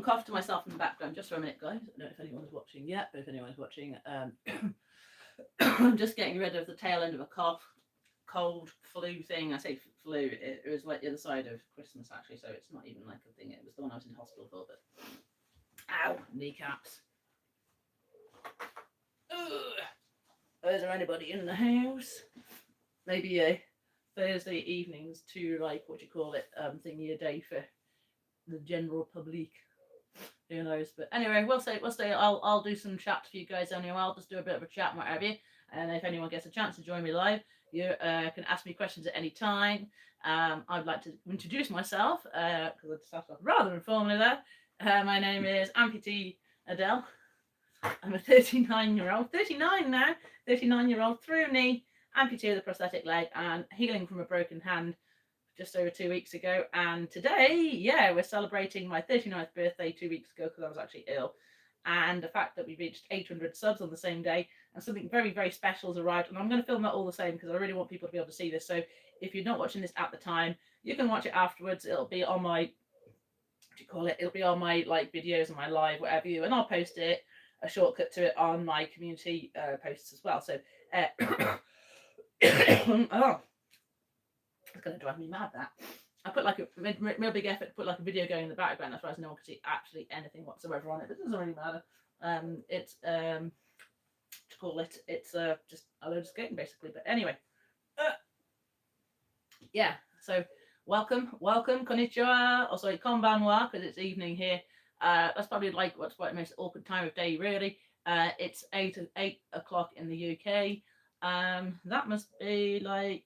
cough to myself in the background just for a minute, guys. I don't know if anyone's watching yet, but if anyone's watching, I'm just getting rid of the tail end of a cough, cold, flu thing. I say flu, it was like the other side of Christmas actually, so it's not even like a thing. It was the one I was in hospital for, but ow, kneecaps. Ugh. Is there anybody in the house? Maybe a Thursday evenings to like what you call it, thingy a day for the general public. Who knows? But anyway, we'll say I'll do some chats for you guys anyway. I'll just do a bit of a chat and what have you. And if anyone gets a chance to join me live, you can ask me questions at any time. I'd like to introduce myself because I started off rather informally there. My name is Amputee Adele. I'm a 39-year-old, 39 now, 39-year-old through knee, amputee with a prosthetic leg and healing from a broken hand just over 2 weeks ago. And today, yeah, we're celebrating my 39th birthday 2 weeks ago because I was actually ill. And the fact that we reached 800 subs on the same day and something very, very special has arrived. And I'm going to film that all the same because I really want people to be able to see this. So if you're not watching this at the time, you can watch it afterwards. It'll be on my, what do you call it? It'll be on my like videos and my live, whatever you, and I'll post it, a shortcut to it on my community posts as well. So, oh, it's going to drive me mad that. I put like a real big effort to put like a video going in the background, as far as no one could see actually anything whatsoever on it, but it doesn't really matter. It's to call it, it's just a load of skating basically. But anyway, yeah. So welcome, konnichiwa, or sorry, konbanwa, because it's evening here. That's probably like what's the most awkward time of day, really. It's 8 o'clock in the UK. That must be like,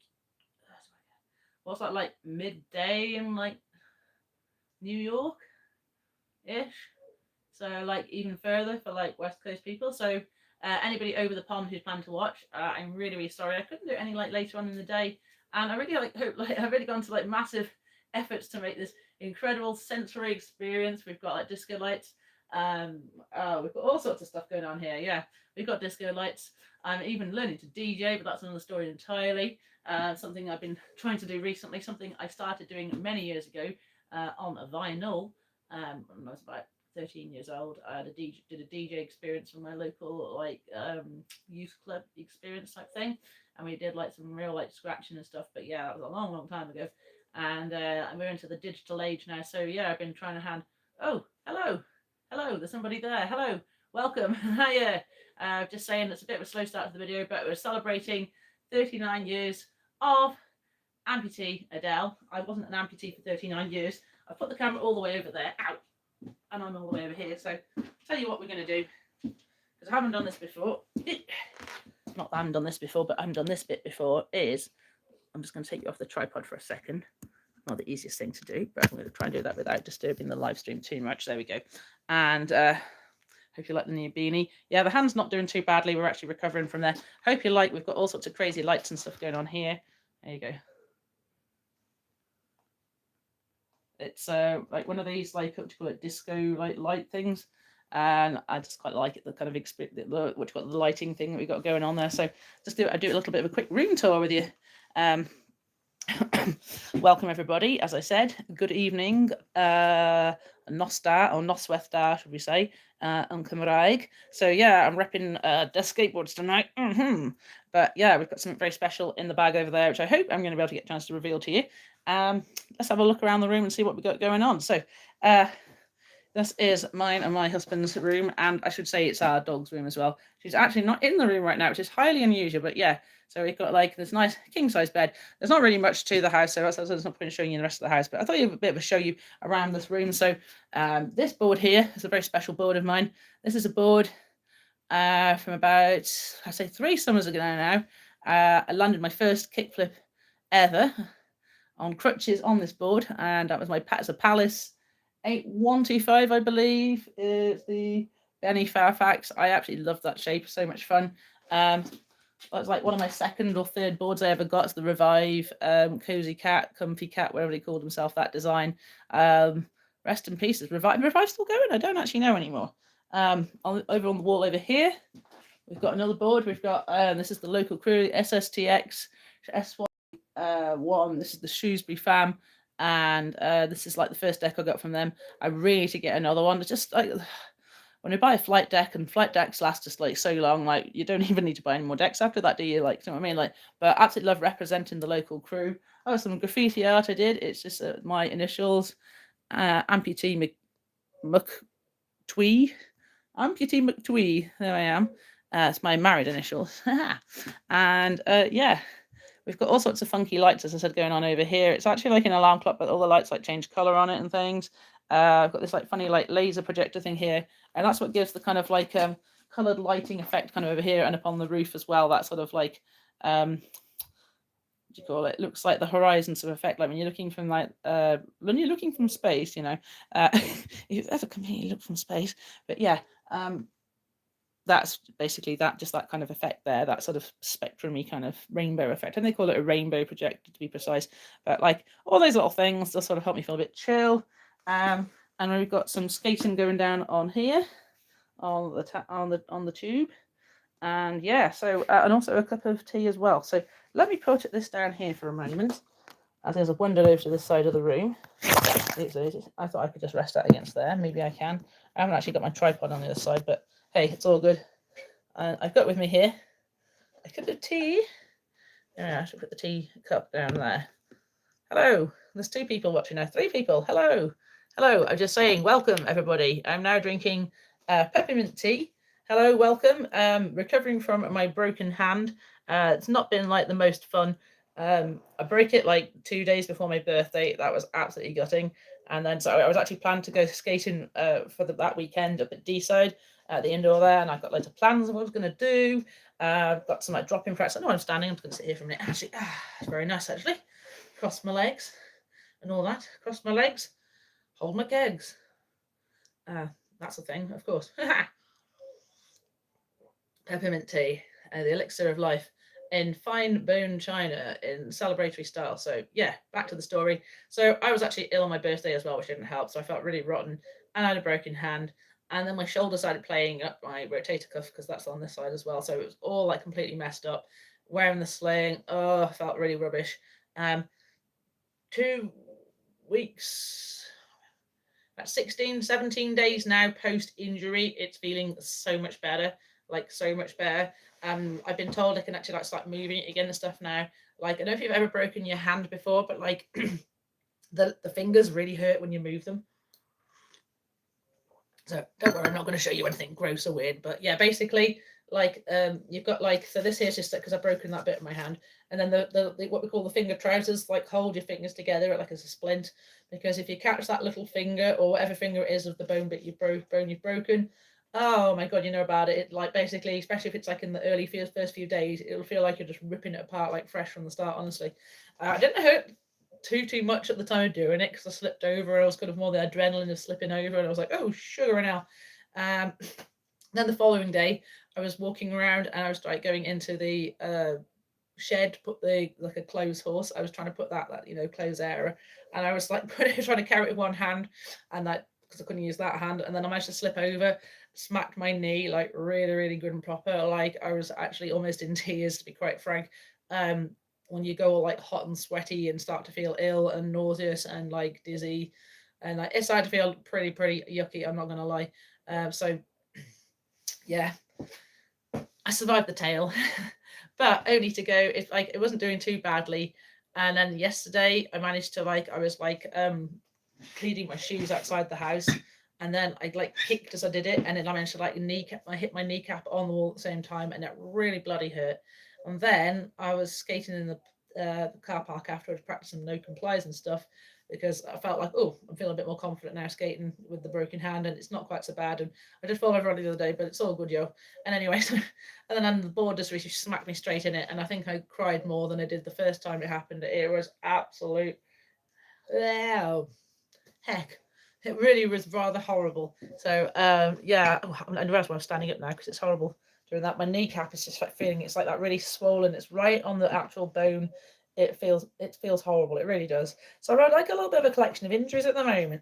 what's that, like midday in like New York ish, so like even further for like West Coast people. So anybody over the pond who's planned to watch, I'm really, really sorry I couldn't do it any like later on in the day, and I really like hope, like I've really gone to like massive efforts to make this incredible sensory experience. We've got like disco lights, we've got all sorts of stuff going on here. Yeah, we've got disco lights. I'm even learning to DJ, but that's another story entirely. Something I've been trying to do recently, something I started doing many years ago on a vinyl when I was about 13 years old. I did a DJ experience from my local like youth club experience type thing, and we did like some real like scratching and stuff. But yeah, that was a long, long time ago, and we're into the digital age now. So yeah, I've been trying to hand. Oh, hello, there's somebody there. Hello, welcome. Hiya. Just saying it's a bit of a slow start to the video, but we're celebrating 39 years of Amputee Adele. I wasn't an amputee for 39 years. I put the camera all the way over there, out, and I'm all the way over here. So I'll tell you what we're going to do, because I haven't done this before. Not that I haven't done this before, but I haven't done this bit before, is I'm just going to take you off the tripod for a second. Not the easiest thing to do, but I'm going to try and do that without disturbing the live stream too much. There we go. And hope you like the new beanie. Yeah, the hand's not doing too badly. We're actually recovering from there. Hope you like, we've got all sorts of crazy lights and stuff going on here. There you go. It's like one of these like what do you call it, disco like light things, and I just quite like it, the kind of experience, what you got, the lighting thing that we got going on there. So just I do a little bit of a quick room tour with you. Welcome everybody. As I said, good evening, Nosta or Noswethda, should we say, on Cymraeg. So yeah, I'm repping the skateboards tonight. But yeah, we've got something very special in the bag over there, which I hope I'm going to be able to get a chance to reveal to you. Let's have a look around the room and see what we got going on. So this is mine and my husband's room, and I should say it's our dog's room as well. She's actually not in the room right now, which is highly unusual, but yeah. So we've got like this nice king-size bed. There's not really much to the house, so there's no point showing you the rest of the house, but I thought you'd a bit of a show you around this room. So this board here is a very special board of mine. This is a board from about, I say 3 summers ago now. I landed my first kickflip ever on crutches on this board, and that was my Patterson Palace 8125, I believe, is the Benny Fairfax. I absolutely love that shape, so much fun. It's like one of my second or third boards I ever got. It's the Revive Cozy Cat, Comfy Cat, whatever they called themselves, that design. Rest in peace. Is Revive still going? I don't actually know anymore. Over on the wall over here, we've got another board. We've got, this is the local crew, SSTX, SY1. This is the Shrewsbury fam. and this is like the first deck I got from them. I really need to get another one. It's just like when you buy a flight deck, and flight decks last just like so long, like you don't even need to buy any more decks after that, do you? Like, you know what I mean? Like, but I absolutely love representing the local crew. Oh, some graffiti art I did. It's just my initials, Amputee McTwee. Amputee McTwee. There I am. It's my married initials. And yeah, we've got all sorts of funky lights, as I said, going on over here. It's actually like an alarm clock, but all the lights like change color on it and things. I've got this like funny like laser projector thing here, and that's what gives the kind of like colored lighting effect kind of over here and up on the roof as well. That sort of like what do you call it? Looks like the horizon sort of effect, like when you're looking from like when you're looking from space, you know. If you've ever completely looked from space, but yeah, that's basically that, just that kind of effect there, that sort of spectrumy kind of rainbow effect, and they call it a rainbow projector to be precise. But like all those little things just sort of help me feel a bit chill. And we've got some skating going down on here on the tube, and yeah, so and also a cup of tea as well. So let me put this down here for a moment, as there's a window over to this side of the room. I thought I could just rest that against there. Maybe I can. I haven't actually got my tripod on the other side, but hey, it's all good. I've got with me here a cup of tea. Yeah, I should put the tea cup down there. Hello, there's 2 people watching now. 3 people. Hello. Hello, I'm just saying welcome everybody. I'm now drinking peppermint tea. Hello, welcome. Recovering from my broken hand. It's not been like the most fun. I broke it like 2 days before my birthday. That was absolutely gutting. And then so I was actually planned to go skating for that weekend up at D-side at the indoor there, and I've got loads of plans of what I was going to do. I've got some like dropping practice. I know I'm standing. I'm just going to sit here for a minute. Actually, it's very nice actually. Cross my legs and all that. Cross my legs. Hold my kegs. That's a thing, of course. Peppermint tea, the elixir of life, in fine bone china in celebratory style. So yeah, back to the story. So I was actually ill on my birthday as well, which didn't help. So I felt really rotten, and I had a broken hand. And then my shoulder started playing up my rotator cuff, because that's on this side as well. So it was all like completely messed up. Wearing the sling, oh, I felt really rubbish. 2 weeks, about 16, 17 days now post injury, it's feeling so much better, like so much better. I've been told I can actually like start moving it again and stuff now. Like, I don't know if you've ever broken your hand before, but like the fingers really hurt when you move them. So don't worry, I'm not going to show you anything gross or weird, but yeah, basically like you've got like, so this here's just because I've broken that bit of my hand, and then the what we call the finger trousers like hold your fingers together like as a splint, because if you catch that little finger or whatever finger it is of the bone bit you've broken, oh my god, you know about it. It like basically, especially if it's like in the early first few days, it'll feel like you're just ripping it apart like fresh from the start. Honestly, I didn't hurt too much at the time of doing it because I slipped over, and I was kind of more the adrenaline of slipping over, and I was like, oh sugar now. Then the following day I was walking around, and I was like going into the shed, put the like a clothes horse. I was trying to put that clothes area, and I was like trying to carry it with one hand, and like because I couldn't use that hand, and then I managed to slip over, smacked my knee like really good and proper. Like I was actually almost in tears, to be quite frank. When you go all like hot and sweaty and start to feel ill and nauseous and like dizzy, and like it started to feel pretty yucky, I'm not gonna lie. So yeah, I survived the tail, but only to go, if like it wasn't doing too badly. And then yesterday I managed to I was cleaning my shoes outside the house, and then I like kicked as I did it, and then I managed to I hit my kneecap on the wall at the same time, and it really bloody hurt. And then I was skating in the car park afterwards, practicing no complies and stuff, because I felt like, oh, I'm feeling a bit more confident now skating with the broken hand, and it's not quite so bad. And I did fall over the other day, but it's all good, yo. And anyway, and then the board just really smacked me straight in it, and I think I cried more than I did the first time it happened. It was absolute, wow, heck. It really was rather horrible. So yeah, I realize why I'm standing up now, because it's horrible doing that. My kneecap is just like feeling, it's like that really swollen. It's right on the actual bone. It feels horrible. It really does. So I've like a little bit of a collection of injuries at the moment.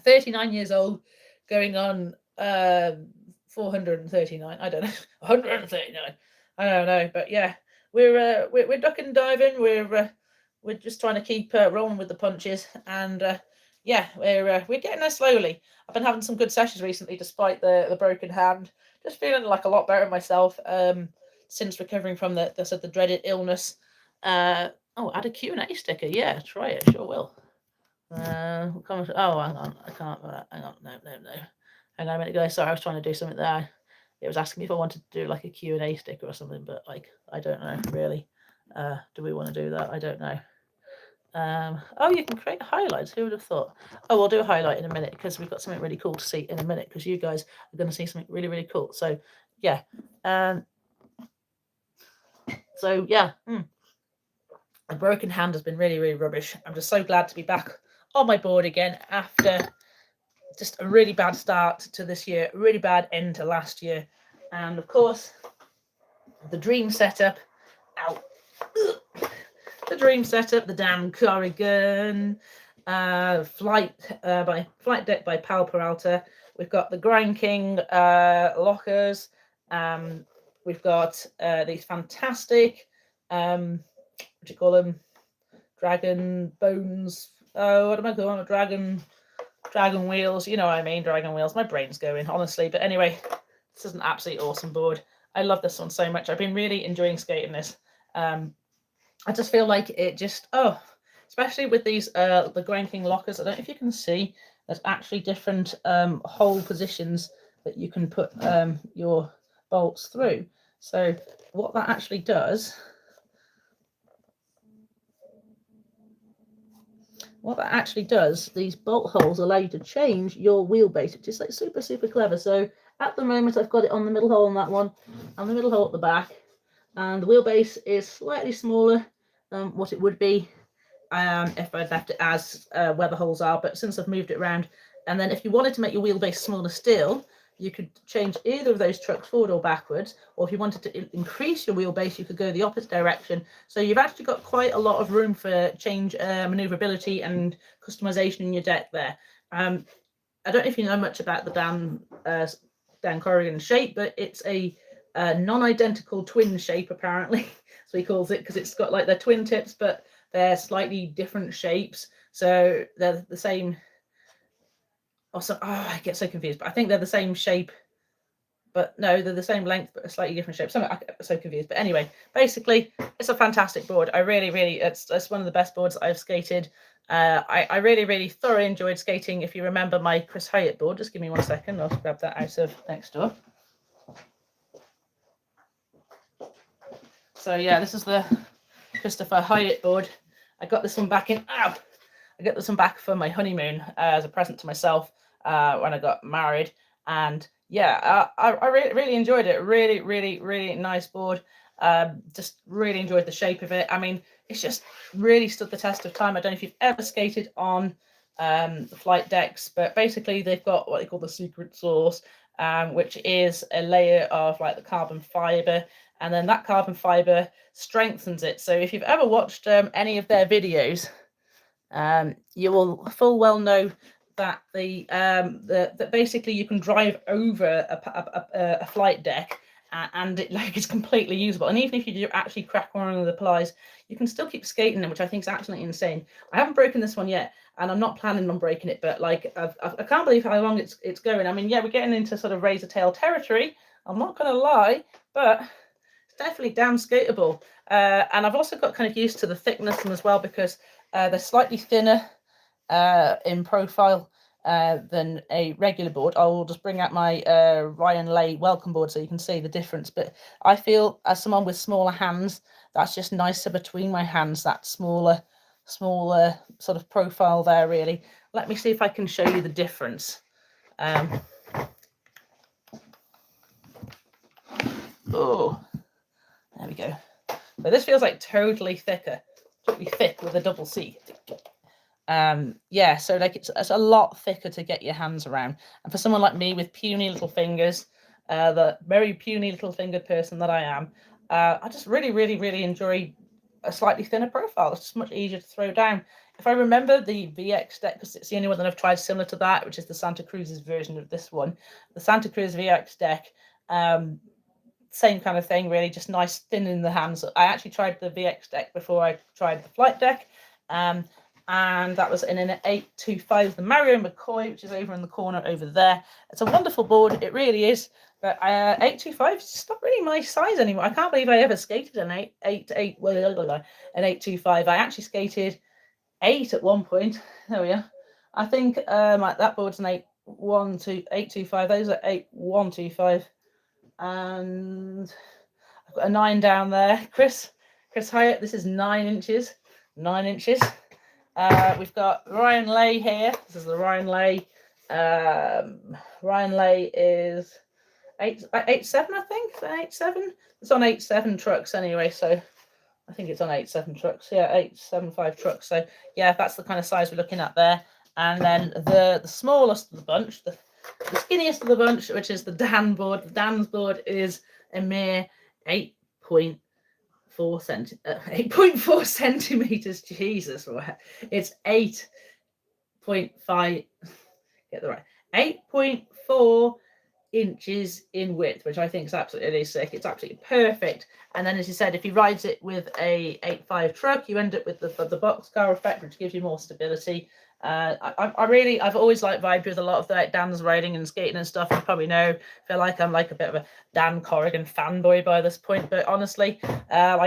39 years old, going on 439. I don't know, 139. I don't know, but yeah, we're duck and diving. We're we're just trying to keep rolling with the punches, and yeah, we're getting there slowly. I've been having some good sessions recently, despite the broken hand. Just feeling like a lot better myself since recovering from the dreaded illness. Oh, add a Q&A sticker. Yeah, try it. Sure will. Oh, hang on. I can't. Hang on. No. Hang on a minute, guys. Sorry, I was trying to do something there. It was asking me if I wanted to do like a Q&A sticker or something, but like, I don't know really. Do we want to do that? I don't know. Oh, you can create highlights. Who would have thought? Oh, we'll do a highlight in a minute because we've got something really cool to see in a minute because you guys are going to see something really, really cool. So, yeah. So, yeah. A broken hand has been really, really rubbish. I'm just so glad to be back on my board again after just a really bad start to this year, a really bad end to last year. And, of course, the dream setup. Ow. The dream setup, the Dan Corrigan flight deck by Pal Peralta. We've got the Grind King lockers. We've got these fantastic what do you call them? Dragon bones. Oh, what am I calling? Dragon wheels. You know what I mean? Dragon wheels. My brain's going, honestly. But anyway, this is an absolutely awesome board. I love this one so much. I've been really enjoying skating this. I just feel like it just, especially with these, the Grand King lockers, I don't know if you can see, there's actually different hole positions that you can put your bolts through. So what that actually does, these bolt holes allow you to change your wheelbase, which is like super, super clever. So at the moment, I've got it on the middle hole on that one, and the middle hole at the back, and the wheelbase is slightly smaller than what it would be if I'd left it as where the holes are, but since I've moved it around, and then if you wanted to make your wheelbase smaller still, you could change either of those trucks forward or backwards, or if you wanted to increase your wheelbase, you could go the opposite direction. So you've actually got quite a lot of room for change, maneuverability and customization in your deck there. I don't know if you know much about the Dan Corrigan shape, but it's a non-identical twin shape apparently. So he calls it, because it's got like the twin tips, but they're slightly different shapes. So they're the same. I get so confused, but I think they're the same shape. But no, they're the same length, but a slightly different shape. So I'm so confused. But anyway, basically, it's a fantastic board. I really, it's one of the best boards I've skated. I really, really thoroughly enjoyed skating. If you remember my Chris Hyatt board, just give me 1 second. I'll grab that out of next door. So yeah, this is the Christopher Hyatt board. I got this one back I got this one back for my honeymoon as a present to myself when I got married. And yeah, I really enjoyed it. Really, really, really nice board. Just really enjoyed the shape of it. I mean, it's just really stood the test of time. I don't know if you've ever skated on the flight decks, but basically they've got what they call the secret sauce, which is a layer of like the carbon fiber, and then that carbon fiber strengthens it. So if you've ever watched any of their videos, you will full well know that that basically you can drive over a flight deck and it like is completely usable. And even if you do actually crack one of the plies, you can still keep skating them, which I think is absolutely insane. I haven't broken this one yet, and I'm not planning on breaking it, but like I can't believe how long it's going. I mean, yeah, we're getting into sort of razor tail territory. I'm not going to lie, but it's definitely damn skateable. And I've also got kind of used to the thickness of them as well, because they're slightly thinner in profile than a regular board. I will just bring out my Ryan Lay welcome board so you can see the difference. But I feel, as someone with smaller hands, that's just nicer between my hands, that smaller sort of profile there, really. Let me see if I can show you the difference. Oh, there we go. So this feels like totally thick with a double C. Yeah, so like it's a lot thicker to get your hands around. And for someone like me with puny little fingers, the very puny little fingered person that I am, I just really, really, really enjoy a slightly thinner profile. It's just much easier to throw down. If I remember the VX deck, because it's the only one that I've tried similar to that, which is the Santa Cruz's version of this one, the Santa Cruz VX deck, same kind of thing, really, just nice, thin in the hands. I actually tried the VX deck before I tried the flight deck, and that was in an 825, the Mario McCoy, which is over in the corner over there. It's a wonderful board, it really is, but 825 is just not really my size anymore. I can't believe I ever skated an 825. I actually skated 8 at one point. There we are. I think that board's an 825. Those are 8125. And I've got a 9 down there. Chris Hyatt, this is 9 inches. 9 inches. We've got Ryan Lay here. This is the Ryan Lay. Ryan Lay is 8'7", I think. 8'7". It's on 8'7" trucks anyway, so I think it's on 8'7" trucks. Yeah, 875 trucks. So yeah, that's the kind of size we're looking at there. And then the smallest of the bunch, the skinniest of the bunch, which is the Dan board. The Dan's board is a mere 8.4 centimeters. Jesus, it's 8.5. Get the right 8.4 inches in width, which I think is absolutely sick. It's absolutely perfect. And then, as you said, if he rides it with a 8.5 truck, you end up with the boxcar effect, which gives you more stability. I've always vibed with a lot of that Dan's riding and skating and stuff. You probably know, feel like I'm like a bit of a Dan Corrigan fanboy by this point, but honestly,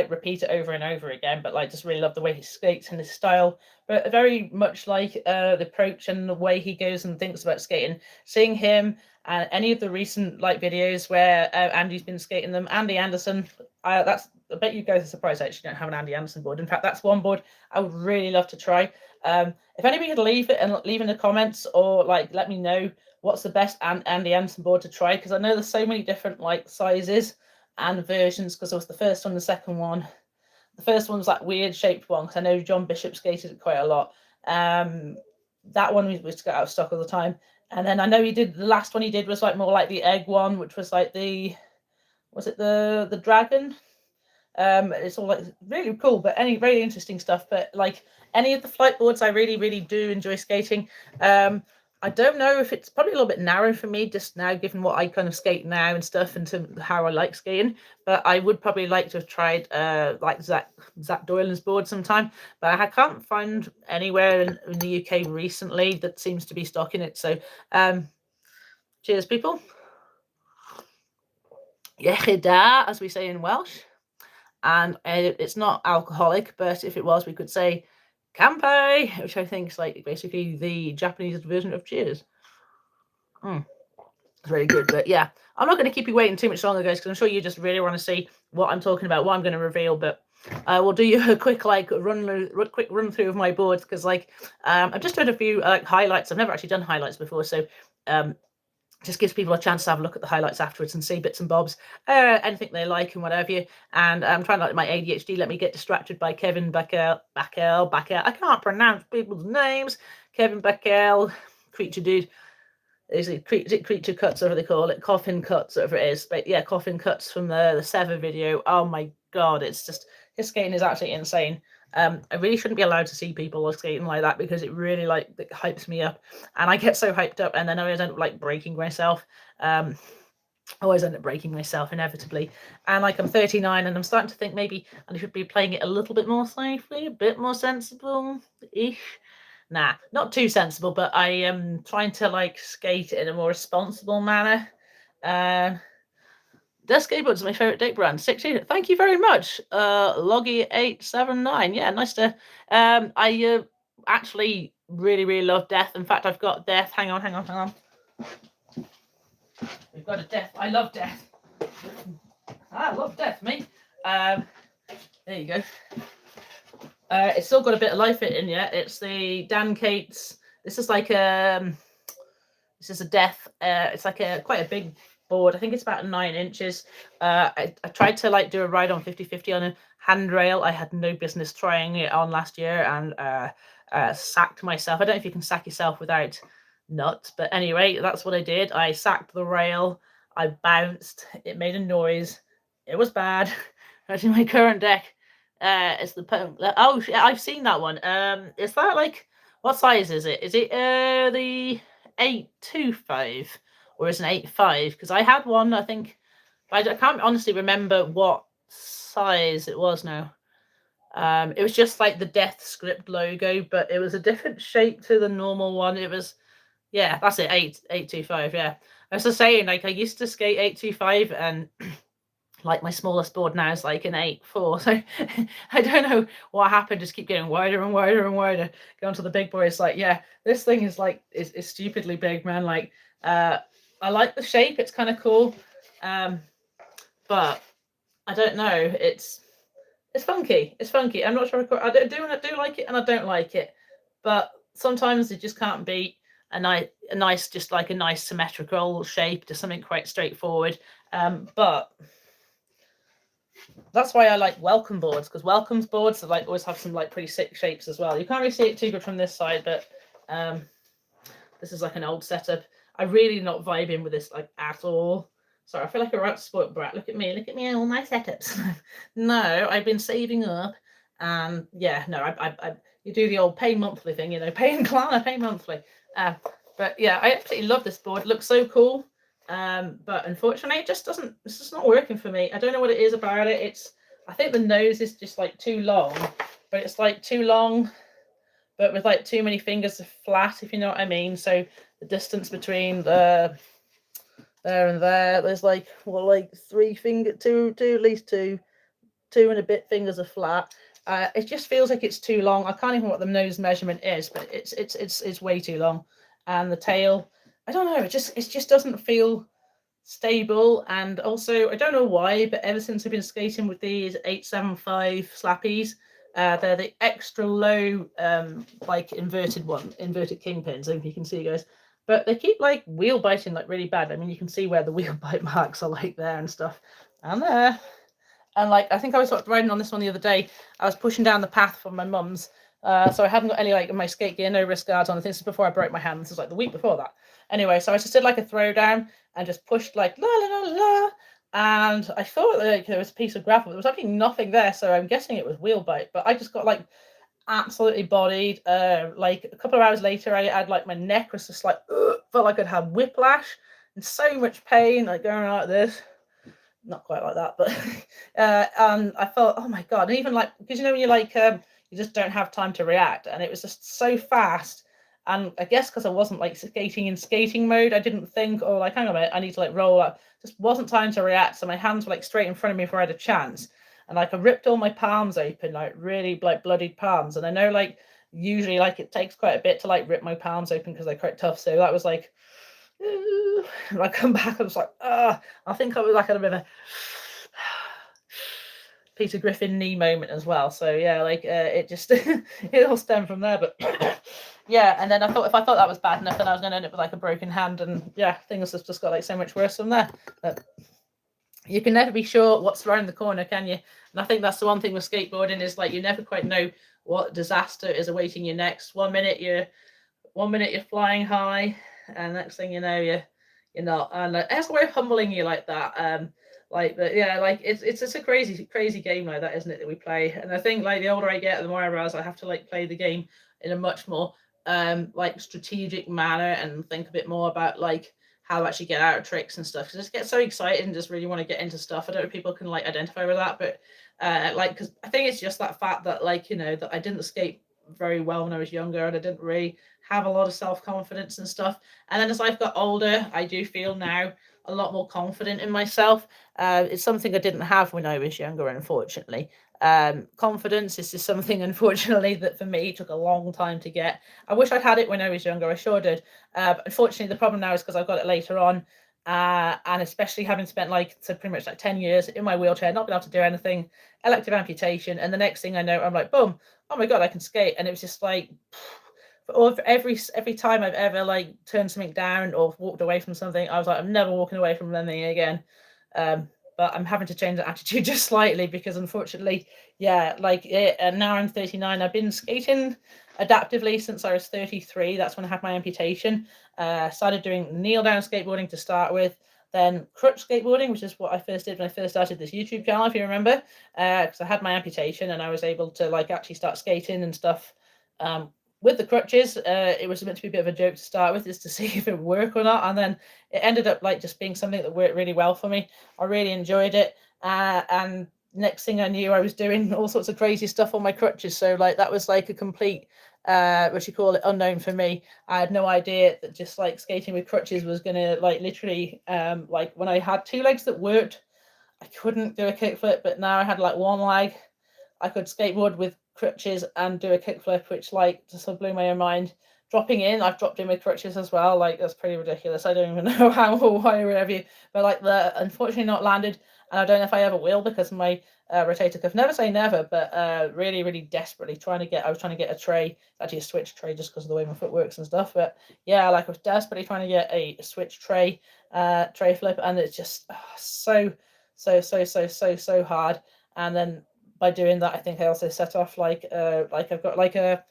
repeat it over and over again, but just really love the way he skates and his style, but very much like the approach and the way he goes and thinks about skating. Seeing him and any of the recent videos where Andy's been skating them, Andy Anderson, I bet you guys are surprised I actually don't have an Andy Anderson board. In fact, that's one board I would really love to try. If anybody could leave in the comments, or let me know what's the best Andy Anderson board to try, because I know there's so many different sizes and versions, because there was the first one, the second one. The first one was that weird shaped one, because I know John Bishop skated it quite a lot. That one we just got out of stock all the time. And then I know the last one he did was more like the egg one, which was the dragon? It's all really cool, but any very interesting stuff. But any of the flight boards, I really, really do enjoy skating. I don't know if it's probably a little bit narrow for me just now, given what I kind of skate now and stuff, and to how I like skating. But I would probably like to have tried Zach Doyle's board sometime. But I can't find anywhere in the UK recently that seems to be stocking it. So cheers, people. Yechida, as we say in Welsh. And it's not alcoholic, but if it was, we could say Kampai, which I think is basically the Japanese version of cheers. It's really good. But yeah, I'm not going to keep you waiting too much longer, guys, because I'm sure you just really want to see what I'm talking about, what I'm going to reveal. But we'll do you a quick run through of my boards, because I've just done a few highlights. I've never actually done highlights before, so just gives people a chance to have a look at the highlights afterwards and see bits and bobs, anything they like and whatever. And I'm trying to let my ADHD let me get distracted by Kevin Backel. I can't pronounce people's names. Kevin Backel, Creature Dude. Is it Creature Cuts, whatever they call it? Coffin Cuts, whatever it is. But yeah, Coffin Cuts from the Sever video. Oh my God, it's just, his skating is absolutely insane. I really shouldn't be allowed to see people skating like that, because it really it hypes me up, and I get so hyped up, and then I always end up breaking myself. Always end up breaking myself inevitably. And I'm 39, and I'm starting to think maybe I should be playing it a little bit more safely, a bit more sensible-ish. Nah, not too sensible, but I am trying to skate in a more responsible manner. Desk skateboard is my favorite deck brand. 16. Thank you very much, Loggy879. Yeah, nice to. I actually really, really love Death. In fact, I've got Death. Hang on. We've got a Death. I love Death. I love Death, mate. There you go. It's still got a bit of life in yet. It's the Dan Cates. This is this is a Death. It's quite a big board. I think it's about 9 inches. I tried to do a ride on 50/50 on a handrail. I had no business trying it on last year, and sacked myself. I don't know if you can sack yourself without nuts, but anyway, that's what I did. I sacked the rail. I bounced. It made a noise. It was bad. Actually, my current deck is the oh, I've seen that one. Is that what size is it? Is it the 825? Or is an 8.5? Because I had one, I think, I can't honestly remember what size it was now. It was just like the Death Script logo, but it was a different shape to the normal one. It was, yeah, that's it, 825. Yeah, I was just saying, like I used to skate 825, and like my smallest board now is like an 8.4. So I don't know what happened. Just keep getting wider and wider and wider. Going to the big boy, it's like, yeah, this thing is like is stupidly big, man. Like, I like the shape. It's kind of cool, but I don't know. It's funky. It's funky. I'm not sure. I do like it, and I don't like it. But sometimes it just can't beat a nice, just like a nice symmetrical shape, just something quite straightforward. But that's why I like welcome boards, because welcomes boards are like always have some like pretty sick shapes as well. You can't really see it too good from this side, but this is like an old setup. I'm really not vibing with this like at all. Sorry, I feel like a right spoiled brat. Look at me, all my setups. No, I've been saving up, and yeah, no, I you do the old pay monthly thing, you know, pay in Klarna, pay monthly. But yeah, I absolutely love this board. It looks so cool. But unfortunately, it just doesn't. It's just not working for me. I don't know what it is about it. I think the nose is just like too long, but it's like too long, but with like too many fingers flat, if you know what I mean. So the distance between there and there's like, well, like two, at least two and a bit fingers are flat. It just feels like it's too long. I can't even what the nose measurement is, but it's way too long. And the tail, I don't know. It just doesn't feel stable. And also, I don't know why, but ever since I've been skating with these 875 slappies, they're the extra low, like inverted kingpins. If you can see, guys. But they keep like wheel biting like really bad. I mean, you can see where the wheel bite marks are like there and stuff, and there. And like, I think I was riding on this one the other day. I was pushing down the path from my mum's. So I hadn't got any like my skate gear, no wrist guards on. I think this is before I broke my hand. This is like the week before that. Anyway, so I just did like a throwdown and just pushed like la la la la. And I thought like there was a piece of gravel. There was actually nothing there, so I'm guessing it was wheel bite. But I just got like absolutely bodied. Like a couple of hours later, I had like my neck was just like felt like I'd had whiplash and so much pain, like going like this. Not quite like that, but and I felt, oh my god, and even like, because you know when you're like you just don't have time to react, and it was just so fast. And I guess because I wasn't like skating in skating mode, I didn't think, oh, like hang on a minute, I need to like roll up. Just wasn't time to react, so my hands were like straight in front of me before I had a chance, and like I ripped all my palms open, like really like bloodied palms. And I know like usually like it takes quite a bit to like rip my palms open because they're quite tough, so that was like and I come back, I was like, I think I was like a bit of a Peter Griffin knee moment as well. So yeah, like it just it all stemmed from there. But yeah, and then I thought if I thought that was bad enough, then I was going to end up with like a broken hand, and yeah, things have just got like so much worse from there. But you can never be sure what's around the corner, can you? And I think that's the one thing with skateboarding is like you never quite know what disaster is awaiting you next. One minute you're flying high, and next thing you know you're not. And that's a way of humbling you like that. Like, but yeah, like it's just a crazy game like that, isn't it, that we play? And I think like the older I get, the more I realize I have to like play the game in a much more like strategic manner and think a bit more about like how to actually get out of tricks and stuff. Because I just get so excited and just really want to get into stuff. I don't know if people can like identify with that, but like, because I think it's just that fact that like, you know, that I didn't skate very well when I was younger, and I didn't really have a lot of self-confidence and stuff. And then as I've got older, I do feel now a lot more confident in myself. It's something I didn't have when I was younger, unfortunately. Confidence is just something, unfortunately, that for me took a long time to get. I wish I'd had it when I was younger. I sure did. But unfortunately, the problem now is because I've got it later on. And especially having spent like so pretty much like 10 years in my wheelchair, not being able to do anything, elective amputation, and the next thing I know, I'm like, boom, oh my god, I can skate. And it was just like for every time I've ever like turned something down or walked away from something, I was like, I'm never walking away from anything again. But I'm having to change that attitude just slightly because unfortunately, yeah, like it, and now I'm 39. I've been skating adaptively since I was 33. That's when I had my amputation. Started doing kneel down skateboarding to start with, then crutch skateboarding, which is what I first did when I first started this YouTube channel, if you remember, because I had my amputation and I was able to like actually start skating and stuff with the crutches, it was meant to be a bit of a joke to start with, just to see if it would work or not. And then it ended up like just being something that worked really well for me. I really enjoyed it. And next thing I knew, I was doing all sorts of crazy stuff on my crutches. So like that was like a complete, what you call it, unknown for me. I had no idea that just like skating with crutches was gonna like literally, like when I had two legs that worked, I couldn't do a kickflip, but now I had like one leg, I could skateboard with crutches and do a kickflip, which like just blew my own mind. Dropping in, I've dropped in with crutches as well. Like that's pretty ridiculous. I don't even know how or why or whatever. But like the unfortunately not landed, and I don't know if I ever will because my rotator cuff. Never say never, but really, really desperately trying to get. I was trying to get a tray, actually a switch tray, just because of the way my foot works and stuff. But yeah, like I was desperately trying to get a switch tray, tray flip, and it's just so hard. And then by doing that, I think I also set off like I've got like a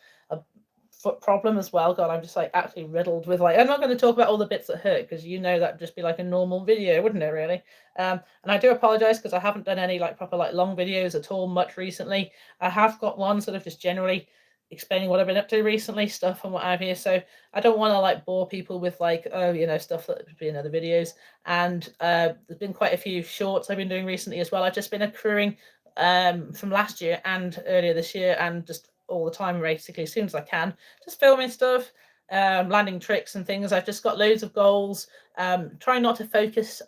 foot problem as well. God, I'm just like actually riddled with like, I'm not going to talk about all the bits that hurt because you know that'd just be like a normal video, wouldn't it really? And I do apologize because I haven't done any like proper like long videos at all much recently. I have got one sort of just generally explaining what I've been up to recently, stuff and what have you. So I don't want to like bore people with like, oh, you know, stuff that would be in other videos. And there's been quite a few shorts I've been doing recently as well. I've just been accruing from last year and earlier this year, and just all the time basically as soon as I can, just filming stuff, landing tricks and things. I've just got loads of goals, trying not to focus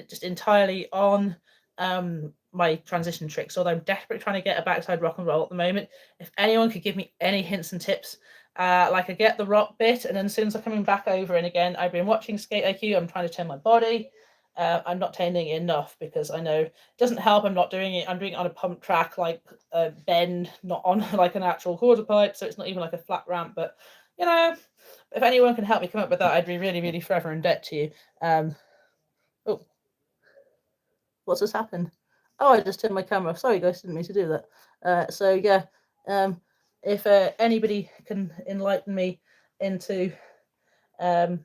just entirely on my transition tricks, although I'm desperately trying to get a backside rock and roll at the moment. If anyone could give me any hints and tips, like I get the rock bit, and then as soon as I'm coming back over, and again, I've been watching Skate IQ, I'm trying to turn my body. I'm not turning enough because I know it doesn't help. I'm not doing it. I'm doing it on a pump track, like a bend, not on like an actual quarter pipe. So it's not even like a flat ramp. But you know, if anyone can help me come up with that, I'd be really, really forever in debt to you. Oh, what's just happened? Oh, I just turned my camera. Sorry, guys, didn't mean to do that. So yeah, if anybody can enlighten me into the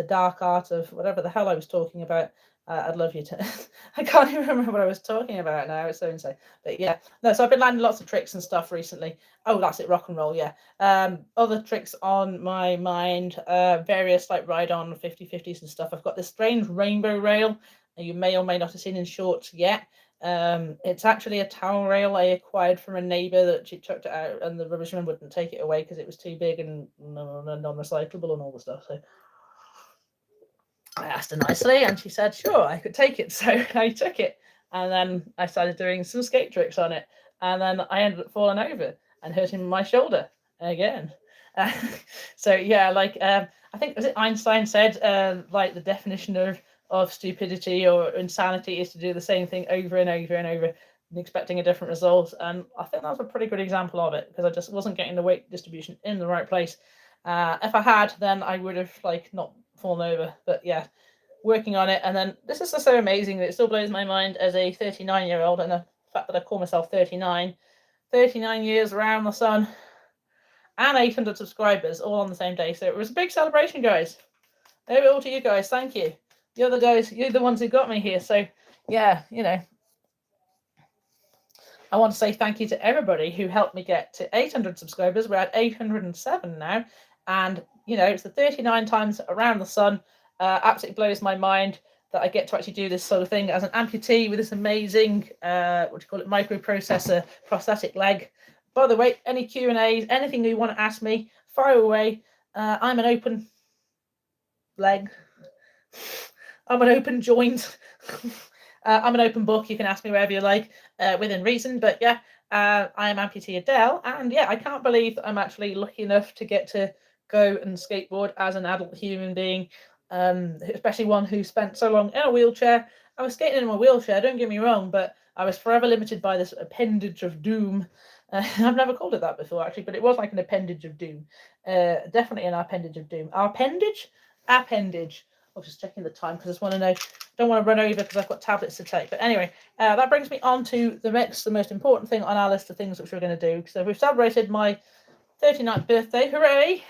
dark art of whatever the hell I was talking about, I'd love you to. I can't even remember what I was talking about now. It's so insane. But yeah, no. So I've been landing lots of tricks and stuff recently. Oh, that's it, rock and roll. Yeah. Other tricks on my mind, various like ride-on 50/50s and stuff. I've got this strange rainbow rail that you may or may not have seen in shorts yet. It's actually a towel rail I acquired from a neighbour that she chucked it out, and the rubbish man wouldn't take it away because it was too big and non-recyclable and all the stuff. So I asked her nicely, and she said, sure, I could take it. So I took it, and then I started doing some skate tricks on it. And then I ended up falling over and hurting my shoulder again. So yeah, like I think, was it Einstein said, like the definition of stupidity or insanity is to do the same thing over and over and over and expecting a different result. And I think that was a pretty good example of it, because I just wasn't getting the weight distribution in the right place. If I had, then I would have like not fallen over. But yeah, working on it. And then this is just so amazing that it still blows my mind as a 39-year-old, and the fact that I call myself 39 years around the sun and 800 subscribers all on the same day. So it was a big celebration, guys. Over all to you guys. Thank you. You're the guys, you're the ones who got me here. So yeah, you know, I want to say thank you to everybody who helped me get to 800 subscribers. We're at 807 now. And, you know, it's the 39 times around the sun. Absolutely blows my mind that I get to actually do this sort of thing as an amputee with this amazing, what do you call it, microprocessor prosthetic leg. By the way, any Q&As, anything you want to ask me, fire away. I'm an open leg. I'm an open joint. I'm an open book. You can ask me wherever you like, within reason. But yeah, I am Amputee Adele. And yeah, I can't believe that I'm actually lucky enough to get to go and skateboard as an adult human being, especially one who spent so long in a wheelchair. I was skating in my wheelchair, don't get me wrong, but I was forever limited by this appendage of doom. I've never called it that before, actually, but it was like an appendage of doom. Definitely an appendage of doom. Appendage? Appendage. I was just checking the time because I just want to know, don't want to run over because I've got tablets to take. But anyway, that brings me on to the most important thing on our list of things which we're going to do. So we've celebrated my 39th birthday. Hooray!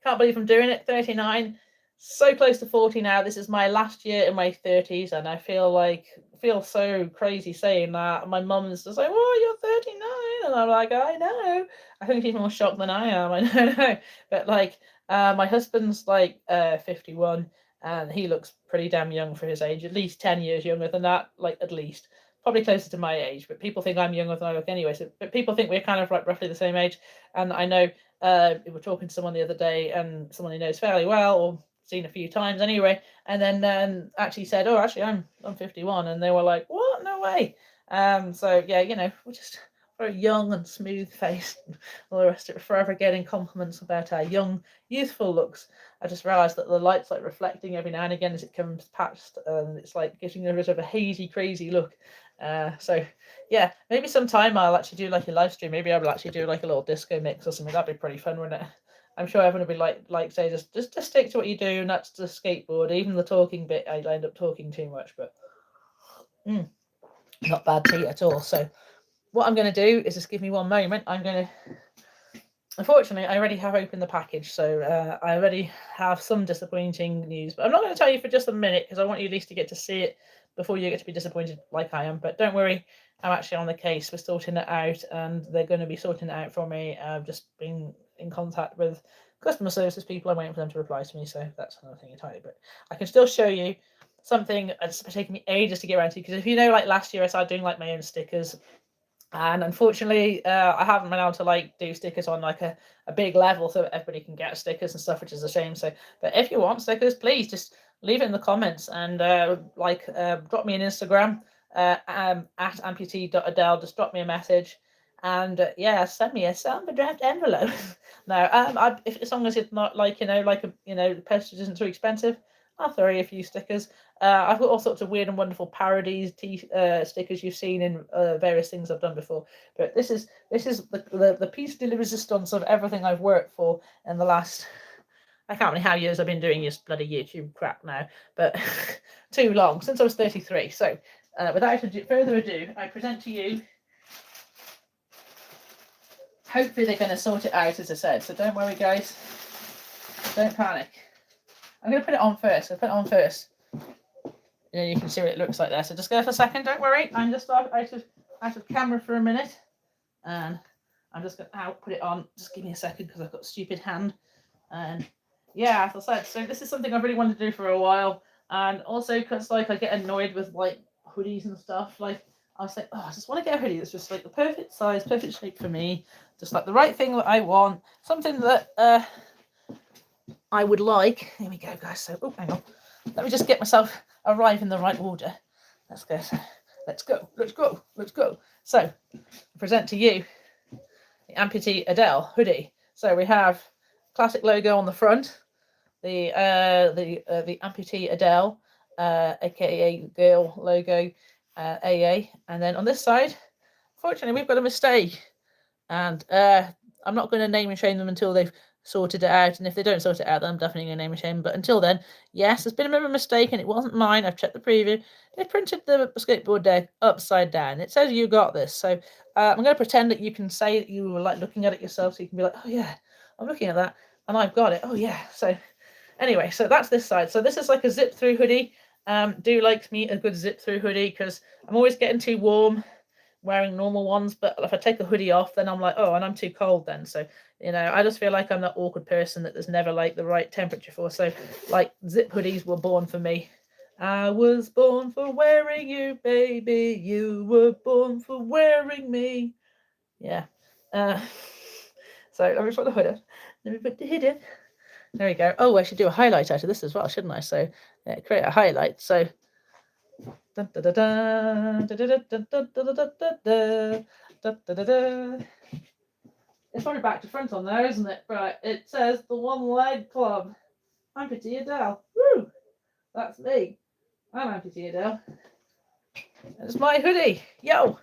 Can't believe I'm doing it. 39. So close to 40 now. This is my last year in my 30s, and I feel so crazy saying that. My mum's just like, oh, you're 39. And I'm like, I know. I think he's more shocked than I am. I don't know. But like, my husband's like 51, and he looks pretty damn young for his age, at least 10 years younger than that, like at least. Probably closer to my age, but people think I'm younger than I look anyway. So, but people think we're kind of like roughly the same age. And I know we were talking to someone the other day, and someone he knows fairly well, or seen a few times anyway, and then actually said, "Oh, actually, I'm 51," and they were like, "What? No way!" So yeah, we're just very young and smooth faced, and all the rest of it. Forever getting compliments about our young, youthful looks. I just realised that the light's like reflecting every now and again as it comes past, and it's like getting a bit of a hazy, crazy look. So yeah, maybe sometime I'll actually do like a live stream. Maybe I will actually do like a little disco mix or something. That'd be pretty fun, wouldn't it? I'm sure everyone will be like say just stick to what you do, and that's the skateboard. Even the talking bit, I end up talking too much, but not bad tea at all. So what I'm going to do is just give me one moment. Unfortunately, I already have opened the package, so I already have some disappointing news. But I'm not going to tell you for just a minute because I want you at least to get to see it before you get to be disappointed like I am. But don't worry, I'm actually on the case. We're sorting it out, and they're going to be sorting it out for me. I've just been in contact with customer services people. I'm waiting for them to reply to me, so that's another thing entirely. But I can still show you something. It's taken me ages to get around to, because if you know, like last year I started doing like my own stickers, and unfortunately I haven't been able to like do stickers on like a big level so everybody can get stickers and stuff, which is a shame. So but if you want stickers, please just leave it in the comments, and drop me an Instagram at amputee.adele. Just drop me a message, and yeah, send me a sample draft envelope. No, if, as long as it's not like the postage isn't too expensive, I'll throw you a few stickers. I've got all sorts of weird and wonderful parodies, stickers you've seen in various things I've done before. But this is the piece de resistance of everything I've worked for in the last, I can't remember how many years I've been doing this bloody YouTube crap now, but too long, since I was 33. So without further ado, I present to you. Hopefully they're going to sort it out, as I said. So don't worry, guys. Don't panic. I'm going to put it on first. I'll put it on first. You can see what it looks like there. So just go for a second. Don't worry. I'm just out of camera for a minute, and I'm just going to put it on. Just give me a second because I've got a stupid hand. And yeah, as I said, so this is something I've really wanted to do for a while, and also because like I get annoyed with like hoodies and stuff. Like I was like, oh, I just want to get a hoodie that's just like the perfect size, perfect shape for me, just like the right thing that I want, something that I would like. Here we go, guys. So, oh, hang on. Let me just get myself arrive in the right order. Let's go. Let's go. Let's go. Let's go. So, I present to you the Amputee Adele hoodie. So we have classic logo on the front, the Amputee Adele, aka girl logo, AA, and then on this side, fortunately, we've got a mistake, and I'm not going to name and shame them until they've sorted it out, and if they don't sort it out, then I'm definitely going to name and shame. But until then, yes, there's been a bit of a mistake, and it wasn't mine. I've checked the preview. They printed the skateboard deck upside down. It says you got this, so I'm going to pretend that you can say that you were like looking at it yourself, so you can be like, oh yeah, I'm looking at that, and I've got it. Oh yeah. So anyway, so that's this side. So this is like a zip through hoodie. Do like me a good zip through hoodie because I'm always getting too warm wearing normal ones, but if I take a hoodie off, then I'm like, oh, and I'm too cold then. So, I just feel like I'm that awkward person that there's never like the right temperature for. So, like, zip hoodies were born for me. I was born for wearing you, baby. You were born for wearing me. Yeah. So let me put the hood in. Let me put the hood in. There we go. Oh, I should do a highlight out of this as well, shouldn't I? So, create a highlight. So, it's probably back to front on there, isn't it? Right, it says the One Leg Club. Amputee Adele. Woo! That's me. I'm Amputee Adele. It's my hoodie. Yo!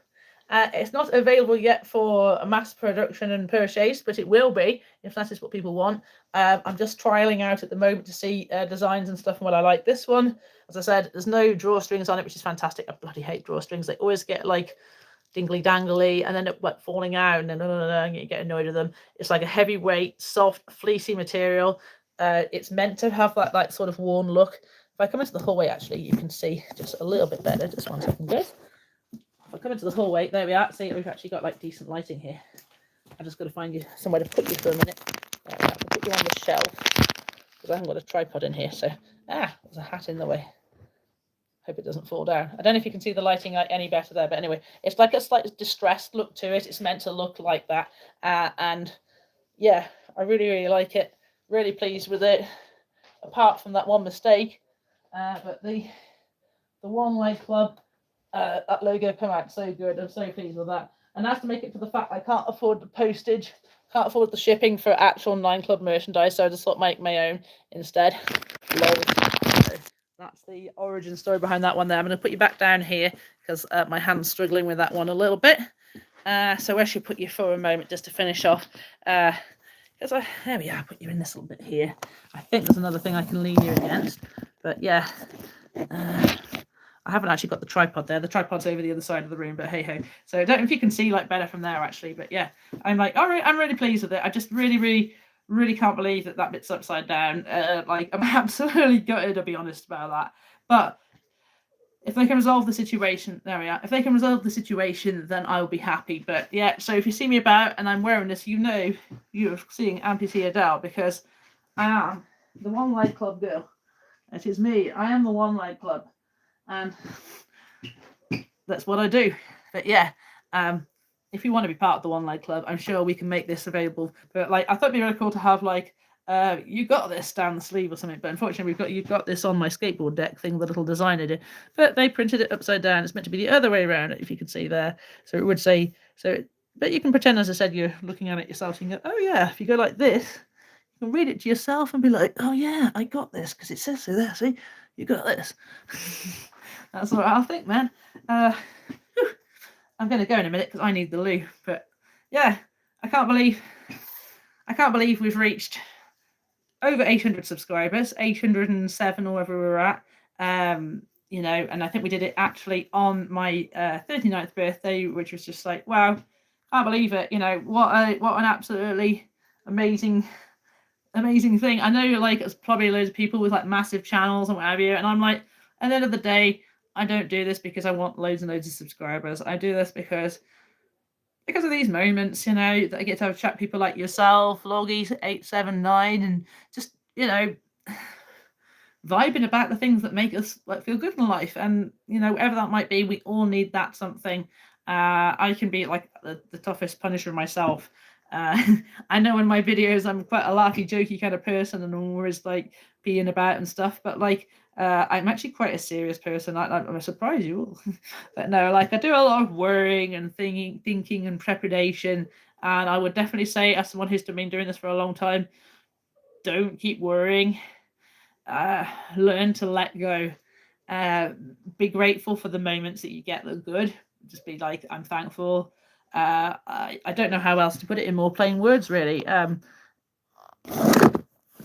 It's not available yet for mass production and purchase, but it will be if that is what people want. I'm just trialing out at the moment to see designs and stuff and what I like. This one, as I said, there's no drawstrings on it, which is fantastic. I bloody hate drawstrings. They always get like dingly dangly and then like falling out and then you get annoyed with them. It's like a heavyweight, soft, fleecy material. It's meant to have that like sort of worn look. If I come into the hallway, actually, you can see just a little bit better. Just 1 second, guys. if I come into the hallway, there we are. See, we've actually got like decent lighting here. I just got to find you somewhere to put you for a minute. There we are. I'll put you on the shelf because I haven't got a tripod in here. So, there's a hat in the way. Hope it doesn't fall down. I don't know if you can see the lighting any better there, but anyway, it's like a slight distressed look to it. It's meant to look like that. And yeah, I really, really like it. Really pleased with it. Apart from that one mistake, but the One Leg Club, that logo come out so good. I'm so pleased with that. And that's to make it for the fact I can't afford the postage, can't afford the shipping for actual 9 Club merchandise, so I just thought make my own instead. Lol. So that's the origin story behind that one there. I'm going to put you back down here because my hand's struggling with that one a little bit. So where should I put you for a moment just to finish off? There we are, put you in this little bit here. I think there's another thing I can lean you against, but yeah. I haven't actually got the tripod there. The tripod's over the other side of the room, but hey ho. So I don't know if you can see like better from there actually, but yeah, I'm like, all right, I'm really pleased with it. I just really can't believe that bit's upside down. Like I'm absolutely gutted, to be honest about that. But if they can resolve the situation, there we are. If they can resolve the situation, then I'll be happy. But yeah, so if you see me about and I'm wearing this, you know you're seeing Amputee Adele because I am the One Leg Club girl. It is me. I am the One Leg Club. And that's what I do. But yeah, if you want to be part of the One Leg Club, I'm sure we can make this available. But like, I thought it'd be really cool to have like, you got this down the sleeve or something. But unfortunately, you've got this on my skateboard deck thing, the little designer did. But they printed it upside down. It's meant to be the other way around, if you can see there. So it would say so. But you can pretend, as I said, you're looking at it yourself and you go, oh yeah. If you go like this, you can read it to yourself and be like, oh yeah, I got this because it says so there. See, you got this. That's what I think, man. I'm going to go in a minute because I need the loo. But yeah, I can't believe we've reached over 800 subscribers, 807 or wherever we're at. You know, and I think we did it actually on my 39th birthday, which was just like, wow, can't believe it. You know, what an absolutely amazing thing. I know like it's probably loads of people with like massive channels and what have you, and I'm like, at the end of the day, I don't do this because I want loads and loads of subscribers. I do this because of these moments, you know, that I get to have a chat with people like yourself, Loggies879, and just, you know, vibing about the things that make us like feel good in life. And, you know, whatever that might be, we all need that something. I can be like the toughest punisher myself. I know in my videos I'm quite a laughy, jokey kind of person and I'm always like being about and stuff, but like I'm actually quite a serious person. I'm surprised you all. But no, like I do a lot of worrying and thinking and trepidation, and I would definitely say, as someone who's been doing this for a long time, don't keep worrying. Learn to let go. Be grateful for the moments that you get that are good. Just be like, I'm thankful. I don't know how else to put it in more plain words, really.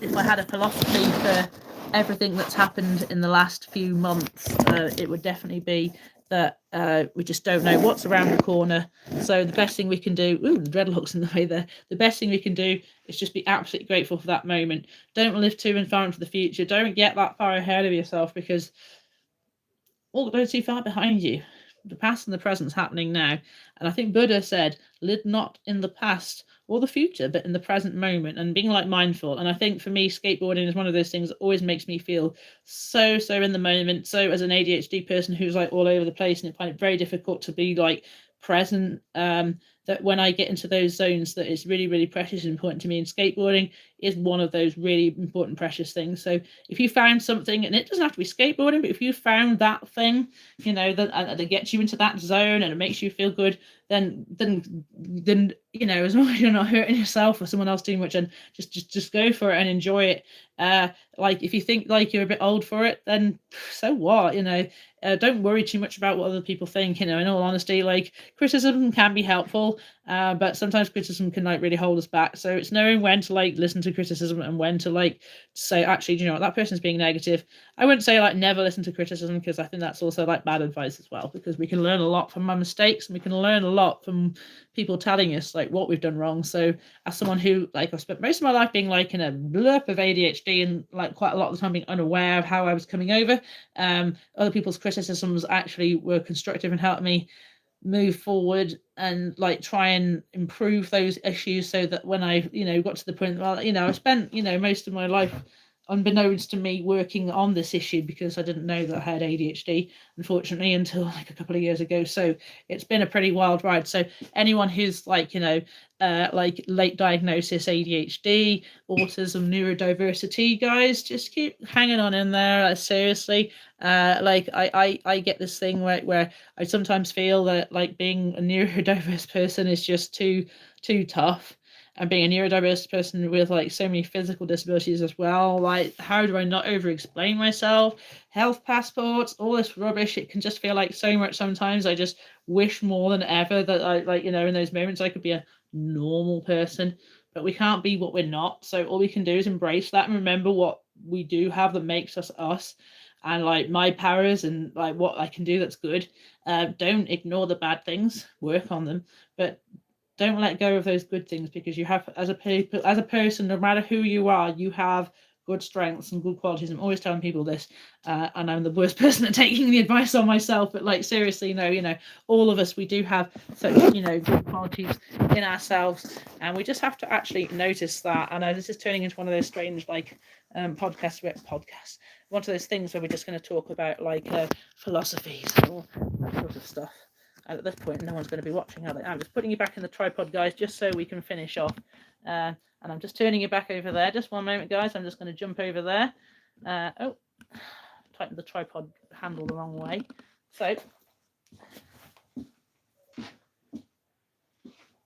If I had a philosophy for everything that's happened in the last few months, it would definitely be that we just don't know what's around the corner. So the best thing we can do, the dreadlocks in the way there, the best thing we can do is just be absolutely grateful for that moment. Don't live too far into the future. Don't get that far ahead of yourself because all go too far behind you. The past and the present's happening now. And I think Buddha said, live not in the past or the future, but in the present moment, and being like mindful. And I think for me, skateboarding is one of those things that always makes me feel so in the moment. So as an ADHD person who's like all over the place, and I find it very difficult to be like present, that when I get into those zones, that it's really precious and important to me, and skateboarding is one of those really important precious things. So if you found something, and it doesn't have to be skateboarding, but if you found that thing, you know, that gets you into that zone and it makes you feel good, then you know, as long as you're not hurting yourself or someone else too much, and just go for it and enjoy it. Like if you think like you're a bit old for it, then so what, you know. Don't worry too much about what other people think, you know. In all honesty, like criticism can be helpful, but sometimes criticism can like really hold us back. So it's knowing when to like listen to criticism and when to like say, actually, you know what, that person's being negative. I wouldn't say like never listen to criticism, because I think that's also like bad advice as well, because we can learn a lot from our mistakes, and we can learn a lot from people telling us like what we've done wrong. So as someone who like I've spent most of my life being like in a blurb of ADHD and like quite a lot of the time being unaware of how I was coming over, other people's criticisms actually were constructive and helped me move forward and like try and improve those issues, so that when I, got to the point, well, I spent, most of my life, unbeknownst to me, working on this issue, because I didn't know that I had ADHD, unfortunately, until like a couple of years ago. So it's been a pretty wild ride. So anyone who's like, like late diagnosis ADHD, autism, neurodiversity, guys, just keep hanging on in there. Seriously, like I get this thing where I sometimes feel that like being a neurodiverse person is just too tough, and being a neurodiverse person with like so many physical disabilities as well, like how do I not over explain myself? Health passports, all this rubbish, it can just feel like so much sometimes. I just wish more than ever that I, like, in those moments I could be a normal person, but we can't be what we're not. So all we can do is embrace that and remember what we do have that makes us us, and like my powers and like what I can do that's good. Don't ignore the bad things, work on them, but don't let go of those good things, because you have, as a person, no matter who you are, you have good strengths and good qualities. I'm always telling people this, and I'm the worst person at taking the advice on myself, but like seriously, no, all of us, we do have such, good qualities in ourselves, and we just have to actually notice that. I know this is turning into one of those strange like podcasts, one of those things where we're just going to talk about like philosophies and all that sort of stuff. And at this point, no one's going to be watching, are they? I'm just putting you back in the tripod, guys, just so we can finish off. And I'm just turning you back over there. Just one moment, guys. I'm just going to jump over there. Tighten the tripod handle the wrong way. So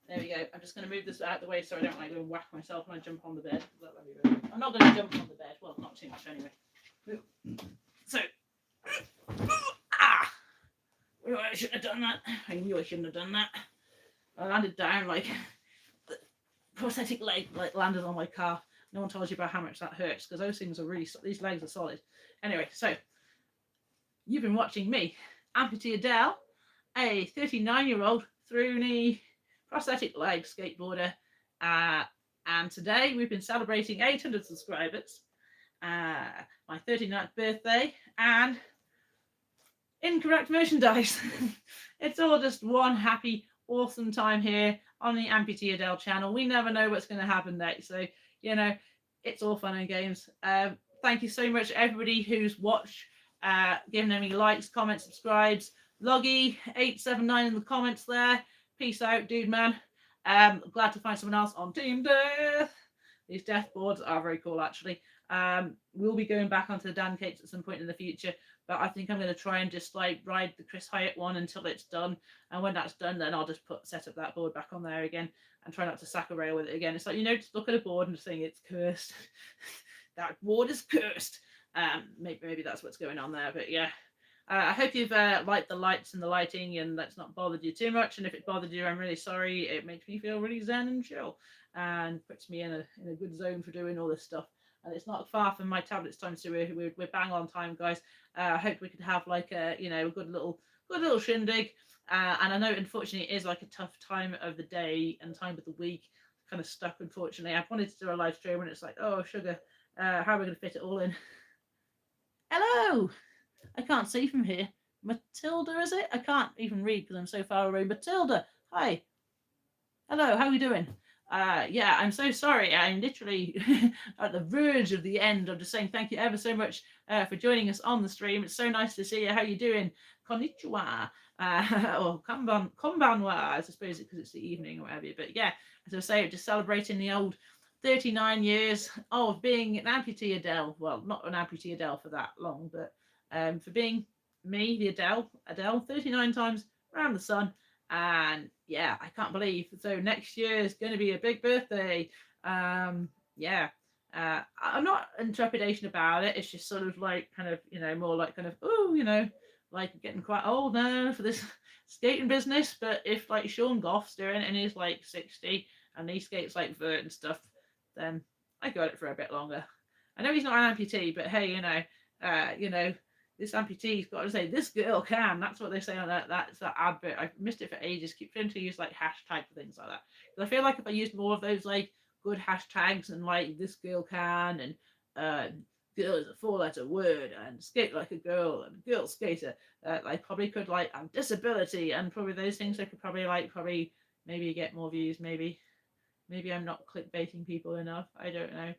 there we go. I'm just going to move this out of the way so I don't like go and whack myself when I jump on the bed. I'm not going to jump on the bed. Well, not too much anyway. So, I shouldn't have done that. I knew I shouldn't have done that. I landed down like the prosthetic leg like landed on my calf. No one tells you about how much that hurts, because those things are really, these legs are solid. Anyway, so you've been watching me, Amputee Adele, a 39-year-old through knee prosthetic leg skateboarder, and today we've been celebrating 800 subscribers, my 39th birthday, and incorrect merchandise. It's all just one happy, awesome time here on the Amputee Adele channel. We never know what's going to happen next, so it's all fun and games. Thank you so much everybody who's watched, giving me likes, comments, subscribes. Loggy879 in the comments there. Peace out, dude, man. Glad to find someone else on Team Death. These death boards are very cool, actually. We'll be going back onto the Dan Cates at some point in the future, but I think I'm going to try and just like ride the Chris Hyatt one until it's done, and when that's done, then I'll just set up that board back on there again and try not to sack a rail with it again. It's like, just look at a board and just think it's cursed. That board is cursed. Maybe that's what's going on there, but yeah. I hope you've liked the lights and the lighting, and that's not bothered you too much. And if it bothered you, I'm really sorry. It makes me feel really zen and chill, and puts me in a good zone for doing all this stuff. And it's not far from my tablet's time, so we're bang on time, guys. I hope we could have like a good little shindig. And I know, unfortunately, it is like a tough time of the day and time of the week. Kind of stuck, unfortunately. I wanted to do a live stream, and it's like, oh sugar, how are we going to fit it all in? Hello. I can't see from here. Matilda, is it? I can't even read because I'm so far away. Matilda, hi. Hello, how are you doing? Yeah, I'm so sorry. I'm literally at the verge of the end. I'm just saying thank you ever so much for joining us on the stream. It's so nice to see you. How you doing? Konnichiwa. Or konbanwa, I suppose, because it's the evening or whatever. But yeah, as I say, just celebrating the old 39 years of being an amputee Adele. Well, not an amputee Adele for that long, but for being me, the Adele 39 times around the sun. And yeah, I can't believe. So next year is going to be a big birthday. Yeah. I'm not in trepidation about it. It's just sort of like kind of, more like kind of, like getting quite old now for this skating business. But if like Sean Goff's doing it and he's like 60 and he skates like vert and stuff, then I got it for a bit longer. I know he's not an amputee, but hey, this amputee's got to say, this girl can. That's what they say on that's that advert. I've missed it for ages. Keep trying to use like hashtag for things like that. Because I feel like if I used more of those like good hashtags and like this girl can and girl is a four-letter word, and skate like a girl, and girl skater. I probably could like I'm disability, and probably those things I could probably maybe get more views. Maybe I'm not clickbaiting people enough. I don't know.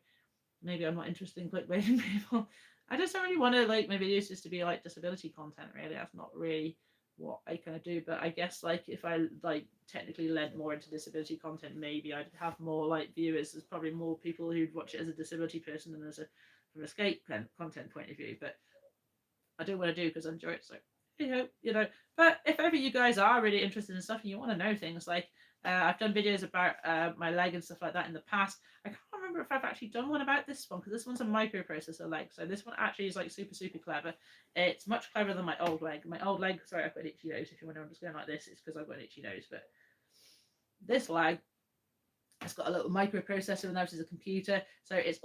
Maybe I'm not interested in clickbaiting people. I just don't really want to like my videos just to be like disability content. Really, that's not really what I kind of do. But I guess like if I like technically led more into disability content, maybe I'd have more like viewers. There's probably more people who'd watch it as a disability person than as a from a skate content point of view. But I do what I do because I enjoy it. So you know. But if ever you guys are really interested in stuff and you want to know things, like I've done videos about my leg and stuff like that in the past. I can't remember if I've actually done one about this one because this one's a microprocessor leg. So this one actually is like super clever. It's much cleverer than my old leg. My old leg, sorry, I've got an itchy nose. If you wonder I'm just going like this, it's because I've got an itchy nose. But this leg, it's got a little microprocessor and that is a computer. So it's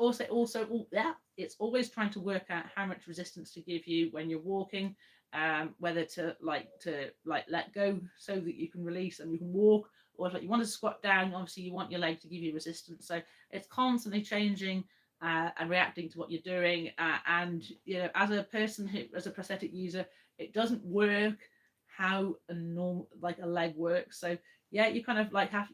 it's always trying to work out how much resistance to give you when you're walking, whether to let go so that you can release and you can walk, or if like, you want to squat down, obviously you want your leg to give you resistance. So it's constantly changing and reacting to what you're doing. And you know, as a person who, as a prosthetic user, it doesn't work how a normal like a leg works. So yeah, you kind of like have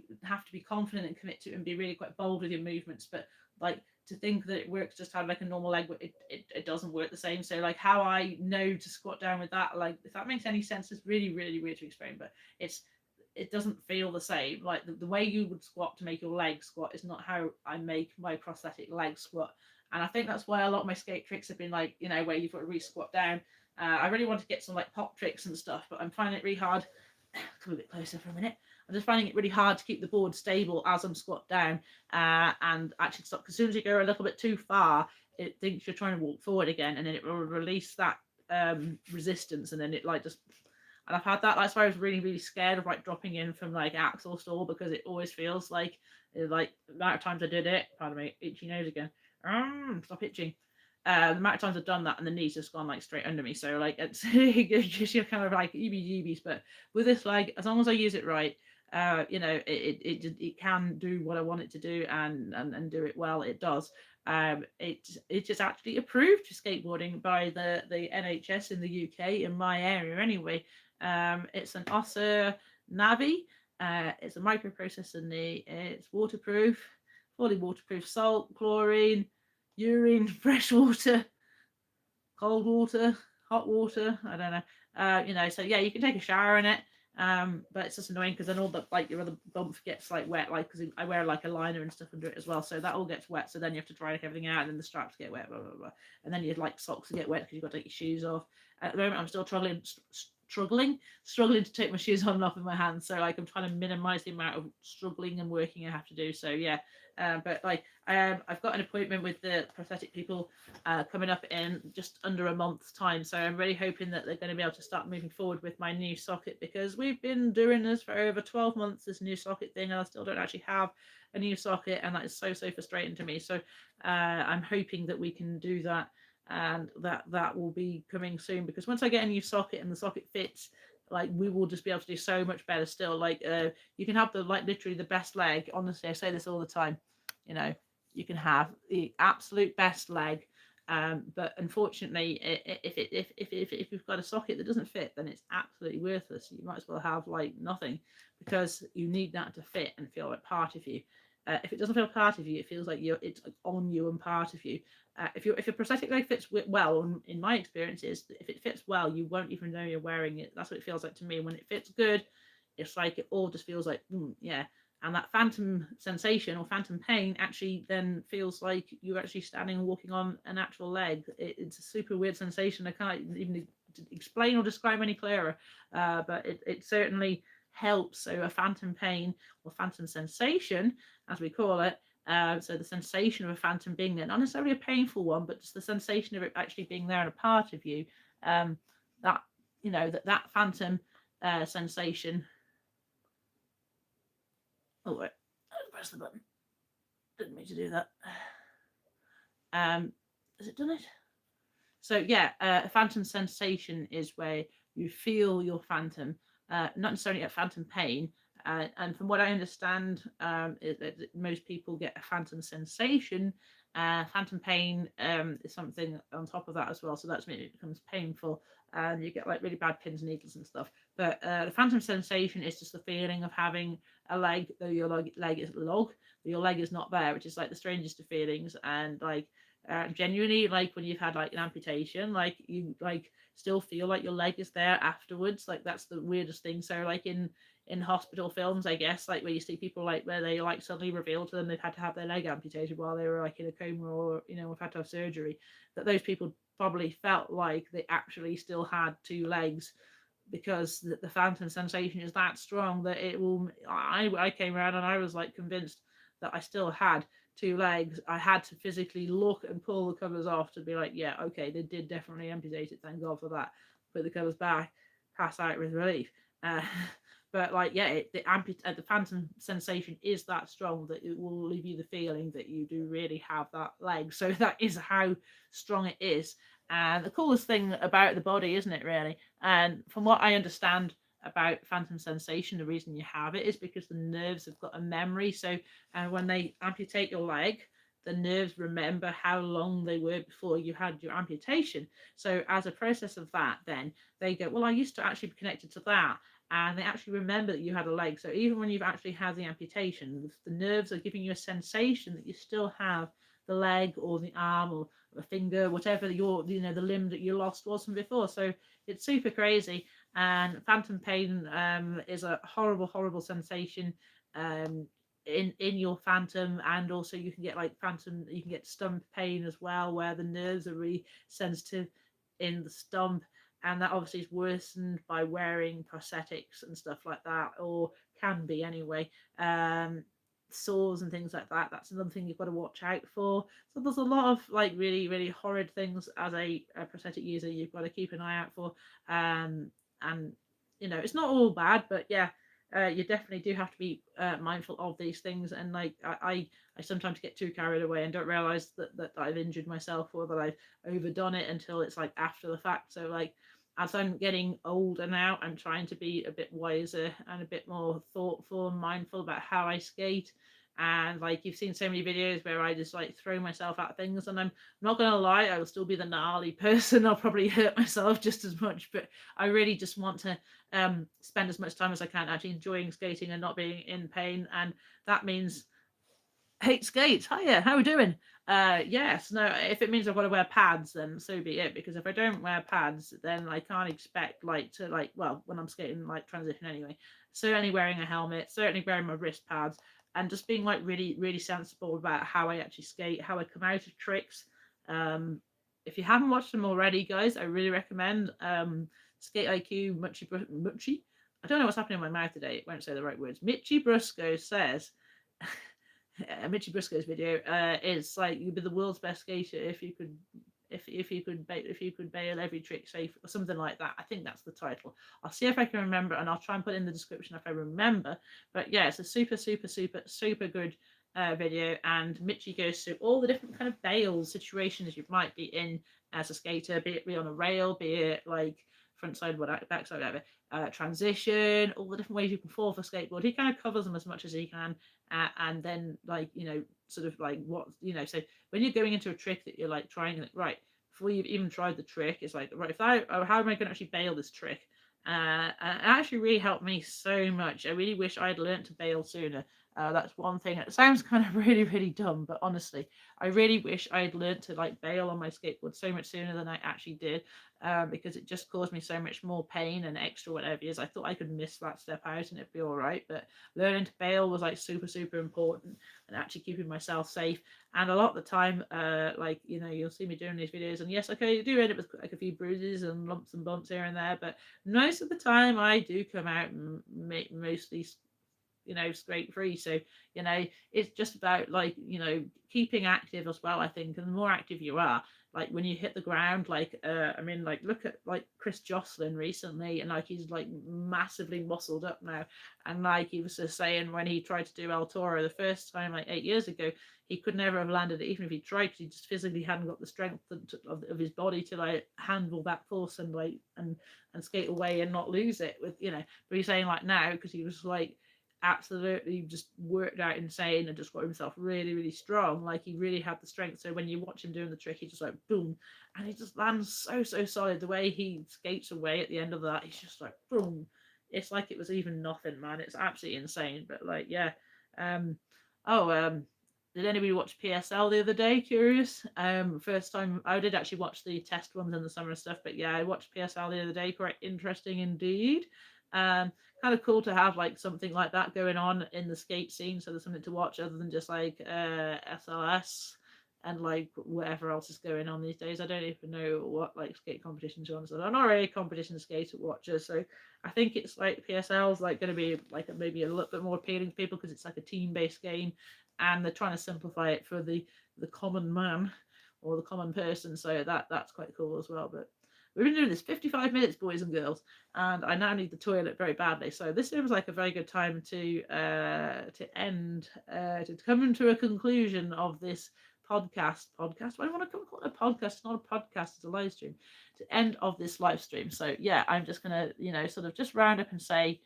to be confident and commit to it and be really quite bold with your movements. But like to think that it works just how like a normal leg, it doesn't work the same. So like how I know to squat down with that, like if that makes any sense, it's really weird to explain, but it doesn't feel the same. Like the way you would squat to make your leg squat is not how I make my prosthetic leg squat. And I think that's why a lot of my skate tricks have been like, you know, where you've got to re-squat down. I really want to get some like pop tricks and stuff, but I'm finding it really hard. Come a bit closer for a minute. I'm just finding it really hard to keep the board stable as I'm squat down and actually stop. Because as soon as you go a little bit too far, it thinks you're trying to walk forward again, and then it will release that resistance, and then it like just. And I've had that. That's why I was really scared of like dropping in from like axle stall, because it always feels like the amount of times I did it. Pardon me, itchy nose again. Stop itching. The amount of times I've done that and the knee's just gone like straight under me. So like it's you're kind of like EBGBs. But with this leg, as long as I use it right, you know, it can do what I want it to do and do it well. It does. It's just actually approved for skateboarding by the NHS in the UK in my area anyway. It's an OSA Navi. It's a microprocessor knee. It's waterproof, fully waterproof, salt, chlorine, urine, fresh water, cold water, hot water. I don't know. You know, so yeah, you can take a shower in it. But it's just annoying because then all the like your other bump gets like wet, like because I wear like a liner and stuff under it as well, so that all gets wet. So then you have to dry like everything out, and then the straps get wet, blah blah blah, and then you'd like socks get wet because you've got to take your shoes off. At the moment, I'm still struggling to take my shoes on and off with my hands. So like I'm trying to minimize the amount of struggling and working I have to do. So yeah, but like I've got an appointment with the prosthetic people coming up in just under a month's time. So I'm really hoping that they're going to be able to start moving forward with my new socket, because we've been doing this for over 12 months, this new socket thing, and I still don't actually have a new socket, and that is so frustrating to me. So I'm hoping that we can do that, and that will be coming soon, because once I get a new socket and the socket fits, like we will just be able to do so much better still. Like you can have the like literally the best leg. Honestly, I say this all the time, you know, you can have the absolute best leg, but unfortunately if you've got a socket that doesn't fit, then it's absolutely worthless. You might as well have like nothing, because you need that to fit and feel like part of you. If it doesn't feel part of you, it feels like it's on you and part of you. If your prosthetic leg fits well, in my experience is if it fits well, you won't even know you're wearing it. That's what it feels like to me. When it fits good, it's like it all just feels like yeah. And that phantom sensation or phantom pain actually then feels like you're actually standing and walking on an actual leg. It's a super weird sensation. I can't even explain or describe any clearer, but it certainly helps. So a phantom pain or phantom sensation, as we call it, so the sensation of a phantom being there, not necessarily a painful one, but just the sensation of it actually being there and a part of you, that you know that phantom sensation. Oh wait, I press the button, didn't mean to do that. Has it done it? So yeah, a phantom sensation is where you feel your phantom, not necessarily a phantom pain. And from what I understand, most people get a phantom sensation Phantom pain is something on top of that as well, so that's when it becomes painful and you get like really bad pins and needles and stuff. But the phantom sensation is just the feeling of having a leg, though your your leg is not there, which is like the strangest of feelings. And like genuinely, like when you've had like an amputation, like you like still feel like your leg is there afterwards. Like that's the weirdest thing. So like in hospital films, I guess, like where you see people like where they like suddenly reveal to them they've had to have their leg amputated while they were like in a coma, or have had to have surgery, that those people probably felt like they actually still had two legs, because the phantom sensation is that strong that it will. I came around and I was like convinced that I still had two legs. I had to physically look and pull the covers off to be like, yeah, okay, they did definitely amputate it. Thank God for that. Put the covers back, pass out with relief. Uh, but like, yeah, the phantom sensation is that strong that it will leave you the feeling that you do really have that leg. So that is how strong it is. And the coolest thing about the body, isn't it, really? And from what I understand about phantom sensation, the reason you have it is because the nerves have got a memory. So when they amputate your leg, the nerves remember how long they were before you had your amputation. So as a process of that, then they go, well, I used to actually be connected to that. And they actually remember that you had a leg. So even when you've actually had the amputation, the nerves are giving you a sensation that you still have the leg or the arm or a finger, whatever the limb that you lost was from before. So it's super crazy. And phantom pain is a horrible, horrible sensation in your phantom. And also you can get like phantom, you can get stump pain as well, where the nerves are really sensitive in the stump, and that obviously is worsened by wearing prosthetics and stuff like that, or can be anyway. Sores and things like that, that's another thing you've got to watch out for. So there's a lot of like really, really horrid things as a prosthetic user you've got to keep an eye out for. And it's not all bad, but yeah, you definitely do have to be mindful of these things. And like I sometimes get too carried away and don't realize that I've injured myself, or that I've overdone it until it's like after the fact. So like as I'm getting older now, I'm trying to be a bit wiser and a bit more thoughtful and mindful about how I skate. And like you've seen so many videos where I just like throw myself at things, and I'm not gonna lie, I will still be the gnarly person. I'll probably hurt myself just as much, but I really just want to spend as much time as I can actually enjoying skating and not being in pain. And that means hate skates. Hiya, how are we doing? Yes, no, if it means I've got to wear pads, then so be it. Because if I don't wear pads, then I can't expect well, when I'm skating like transition anyway. Certainly wearing a helmet, certainly wearing my wrist pads, and just being like really, really sensible about how I actually skate, how I come out of tricks. If you haven't watched them already, guys, I really recommend Skate IQ Mucci. I don't know what's happening in my mouth today. It won't say the right words. Mitchy Brusco says Mitchy Briscoe's video is like you'd be the world's best skater if you could bail every trick safe, or something like that. I think that's the title. I'll see if I can remember, and I'll try and put it in the description if I remember. But yeah, it's a super, super, super, super good video, and Mitchy goes through all the different kind of bail situations you might be in as a skater, be it on a rail, be it like front side, back side, whatever, transition, all the different ways you can fall for skateboard. He kind of covers them as much as he can, and then like sort of like what so when you're going into a trick that you're like trying it right before you've even tried the trick, it's like, right, how am I going to actually bail this trick? And it actually really helped me so much. I really wish I'd learned to bail sooner. That's one thing. It sounds kind of really, really dumb, but honestly, I really wish I'd learned to like bail on my skateboard so much sooner than I actually did, because it just caused me so much more pain and extra whatever it is. I thought I could miss that step out and it'd be all right, but learning to bail was like super, super important, and actually keeping myself safe. And a lot of the time, like you'll see me doing these videos, and yes, okay, you do end up with like a few bruises and lumps and bumps here and there, but most of the time I do come out mostly scrape free. So it's just about like keeping active as well, I think. And the more active you are, like when you hit the ground, like like look at like Chris Jocelyn recently, and like he's like massively muscled up now. And like he was just saying, when he tried to do El Toro the first time like 8 years ago, he could never have landed it even if he tried, because he just physically hadn't got the strength of his body to like handle that force and skate away and not lose it with but he's saying like now, because he was like absolutely just worked out insane and just got himself really, really strong. Like he really had the strength. So when you watch him doing the trick, he just like boom, and he just lands so solid. The way he skates away at the end of that, he's just like boom. It's like it was even nothing, man. It's absolutely insane. But like, yeah. Um, oh, did anybody watch PSL the other day? Curious. First time I did actually watch the test ones and the summer stuff, but yeah, I watched PSL the other day. Quite interesting indeed. Um, Kind of cool to have like something like that going on in the skate scene, so there's something to watch other than just like SLS and like whatever else is going on these days. I don't even know what like skate competitions are on, so I'm not really a competition skater watcher, so I think it's like PSL is like going to be like maybe a little bit more appealing to people because it's like a team-based game, and they're trying to simplify it for the common man or the common person. So that's quite cool as well. But we've been doing this 55 minutes, boys and girls, and I now need the toilet very badly. So this seems like a very good time to end, to come to a conclusion of this podcast. Podcast? Why do I want to call it a podcast? It's not a podcast, it's a live stream. To end of this live stream. So yeah, I'm just gonna, sort of just round up and say,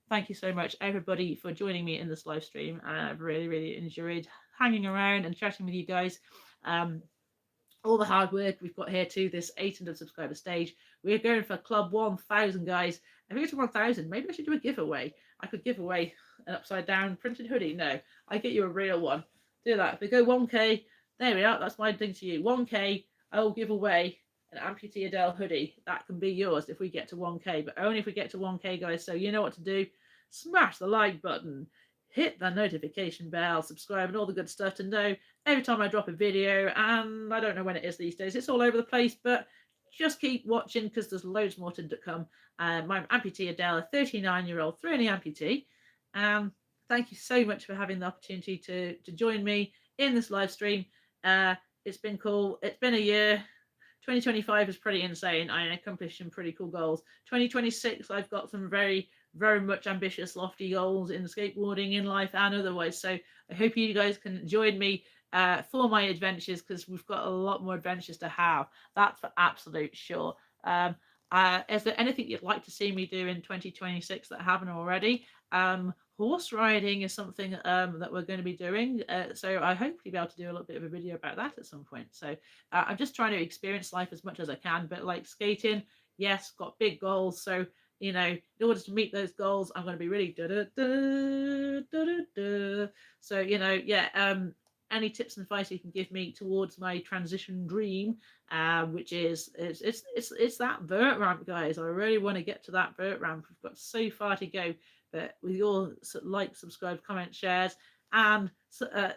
thank you so much, everybody, for joining me in this live stream. I've really, really enjoyed hanging around and chatting with you guys. All the hard work we've got here to this 800 subscriber stage. We're going for Club 1000, guys. If we get to 1000, maybe I should do a giveaway. I could give away an upside down printed hoodie. No, I get you a real one. Do that. If we go 1K, there we are. That's my thing to you. 1K, I will give away an Amputee Adele hoodie. That can be yours if we get to 1K, but only if we get to 1K, guys. So you know what to do. Smash the like button, hit the notification bell, subscribe, and all the good stuff to know every time I drop a video. And I don't know when it is these days. It's all over the place, but just keep watching because there's loads more to come. My Amputee Adele, a 39-year-old through any amputee. Thank you so much for having the opportunity to join me in this live stream. It's been cool. It's been a year. 2025 is pretty insane. I accomplished some pretty cool goals. 2026, I've got some very, very much ambitious, lofty goals in skateboarding, in life, and otherwise. So I hope you guys can join me for my adventures, because we've got a lot more adventures to have. That's for absolute sure. Is there anything you'd like to see me do in 2026 that I haven't already? Horse riding is something that we're going to be doing. So I hope to be able to do a little bit of a video about that at some point. So I'm just trying to experience life as much as I can. But like skating, yes, got big goals. So, in order to meet those goals, I'm going to be really So, yeah, any tips and advice you can give me towards my transition dream, which is it's that vert ramp, guys. I really want to get to that vert ramp. We've got so far to go, but with your like, subscribe, comment, shares, and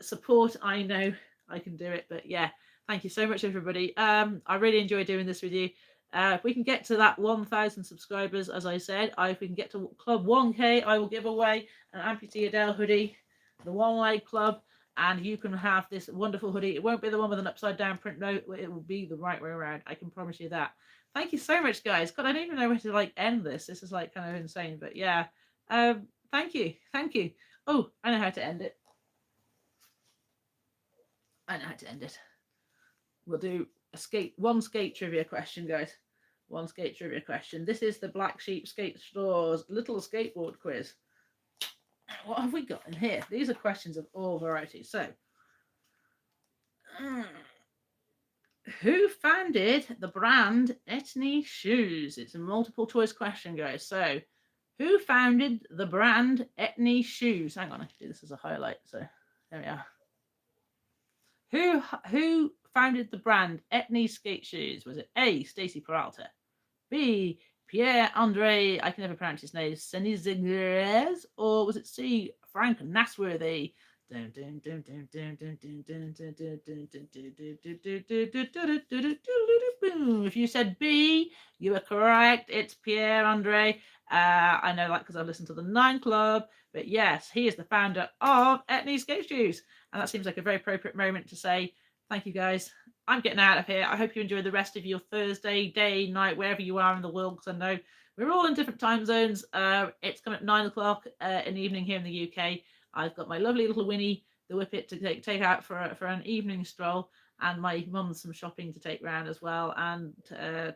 support, I know I can do it. But yeah, thank you so much, everybody. I really enjoy doing this with you. If we can get to that 1,000 subscribers, as I said, if we can get to Club 1K, I will give away an Amputee Adele hoodie, the One Leg Club, and you can have this wonderful hoodie. It won't be the one with an upside down print note. It will be the right way around. I can promise you that. Thank you so much, guys. God, I don't even know where to like end this. This is like kind of insane, but yeah. Thank you. Oh, I know how to end it. We'll do one skate trivia question, guys. One skate trivia question. This is the Black Sheep Skate Store's little skateboard quiz. What have we got in here? These are questions of all varieties. So, who founded the brand Etnies Shoes? It's a multiple choice question, guys. So, who founded the brand Etnies Shoes? Hang on, I can do this as a highlight. So, there we are. Who founded the brand Etnies Skate Shoes? Was it A, Stacy Peralta, B, Pierre-Andre, I can never pronounce his name, Senizigres, or was it C, Frank Nasworthy? If you said B, you are correct. It's Pierre-Andre. I know that because I've listened to the 9 Club, but yes, he is the founder of Etnies Skate Shoes. And that seems like a very appropriate moment to say thank you, guys. I'm getting out of here. I hope you enjoy the rest of your Thursday, day, night, wherever you are in the world, because I know we're all in different time zones. It's coming at 9 o'clock in the evening here in the UK. I've got my lovely little Winnie, the Whippet, to take out for an evening stroll, and my mum's some shopping to take round as well, and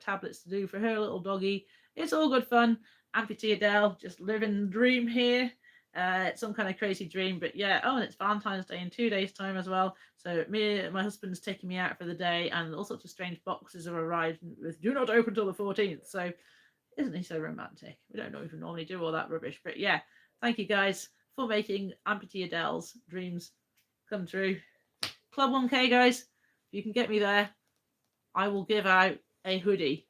tablets to do for her little doggy. It's all good fun. Amputee Adele, just living the dream here. some kind of crazy dream. But yeah, oh, and it's Valentine's Day in 2 days' time as well. So my husband's taking me out for the day, and all sorts of strange boxes have arrived with "Do not open till the 14th." So isn't he so romantic? We don't even normally do all that rubbish, but yeah, thank you guys for making Amputee Adele's dreams come true. Club 1K, guys, if you can get me there, I will give out a hoodie,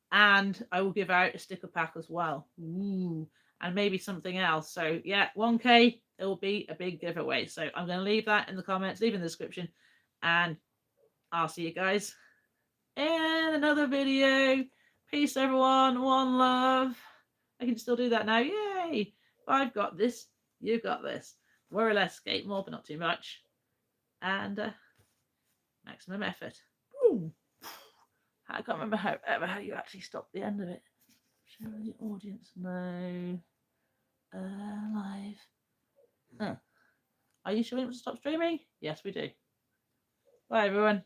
and I will give out a sticker pack as well. Ooh, and maybe something else. So yeah, 1K, it will be a big giveaway. So I'm going to leave that in the comments, leave in the description, and I'll see you guys in another video. Peace, everyone. One love. I can still do that now. Yay! I've got this. You've got this. More or less, skate more, but not too much. And maximum effort. Boom. I can't remember how you actually stop the end of it. Show the audience. No. Live. Huh. Are you sure you want to stop streaming? Yes, we do. Bye, everyone.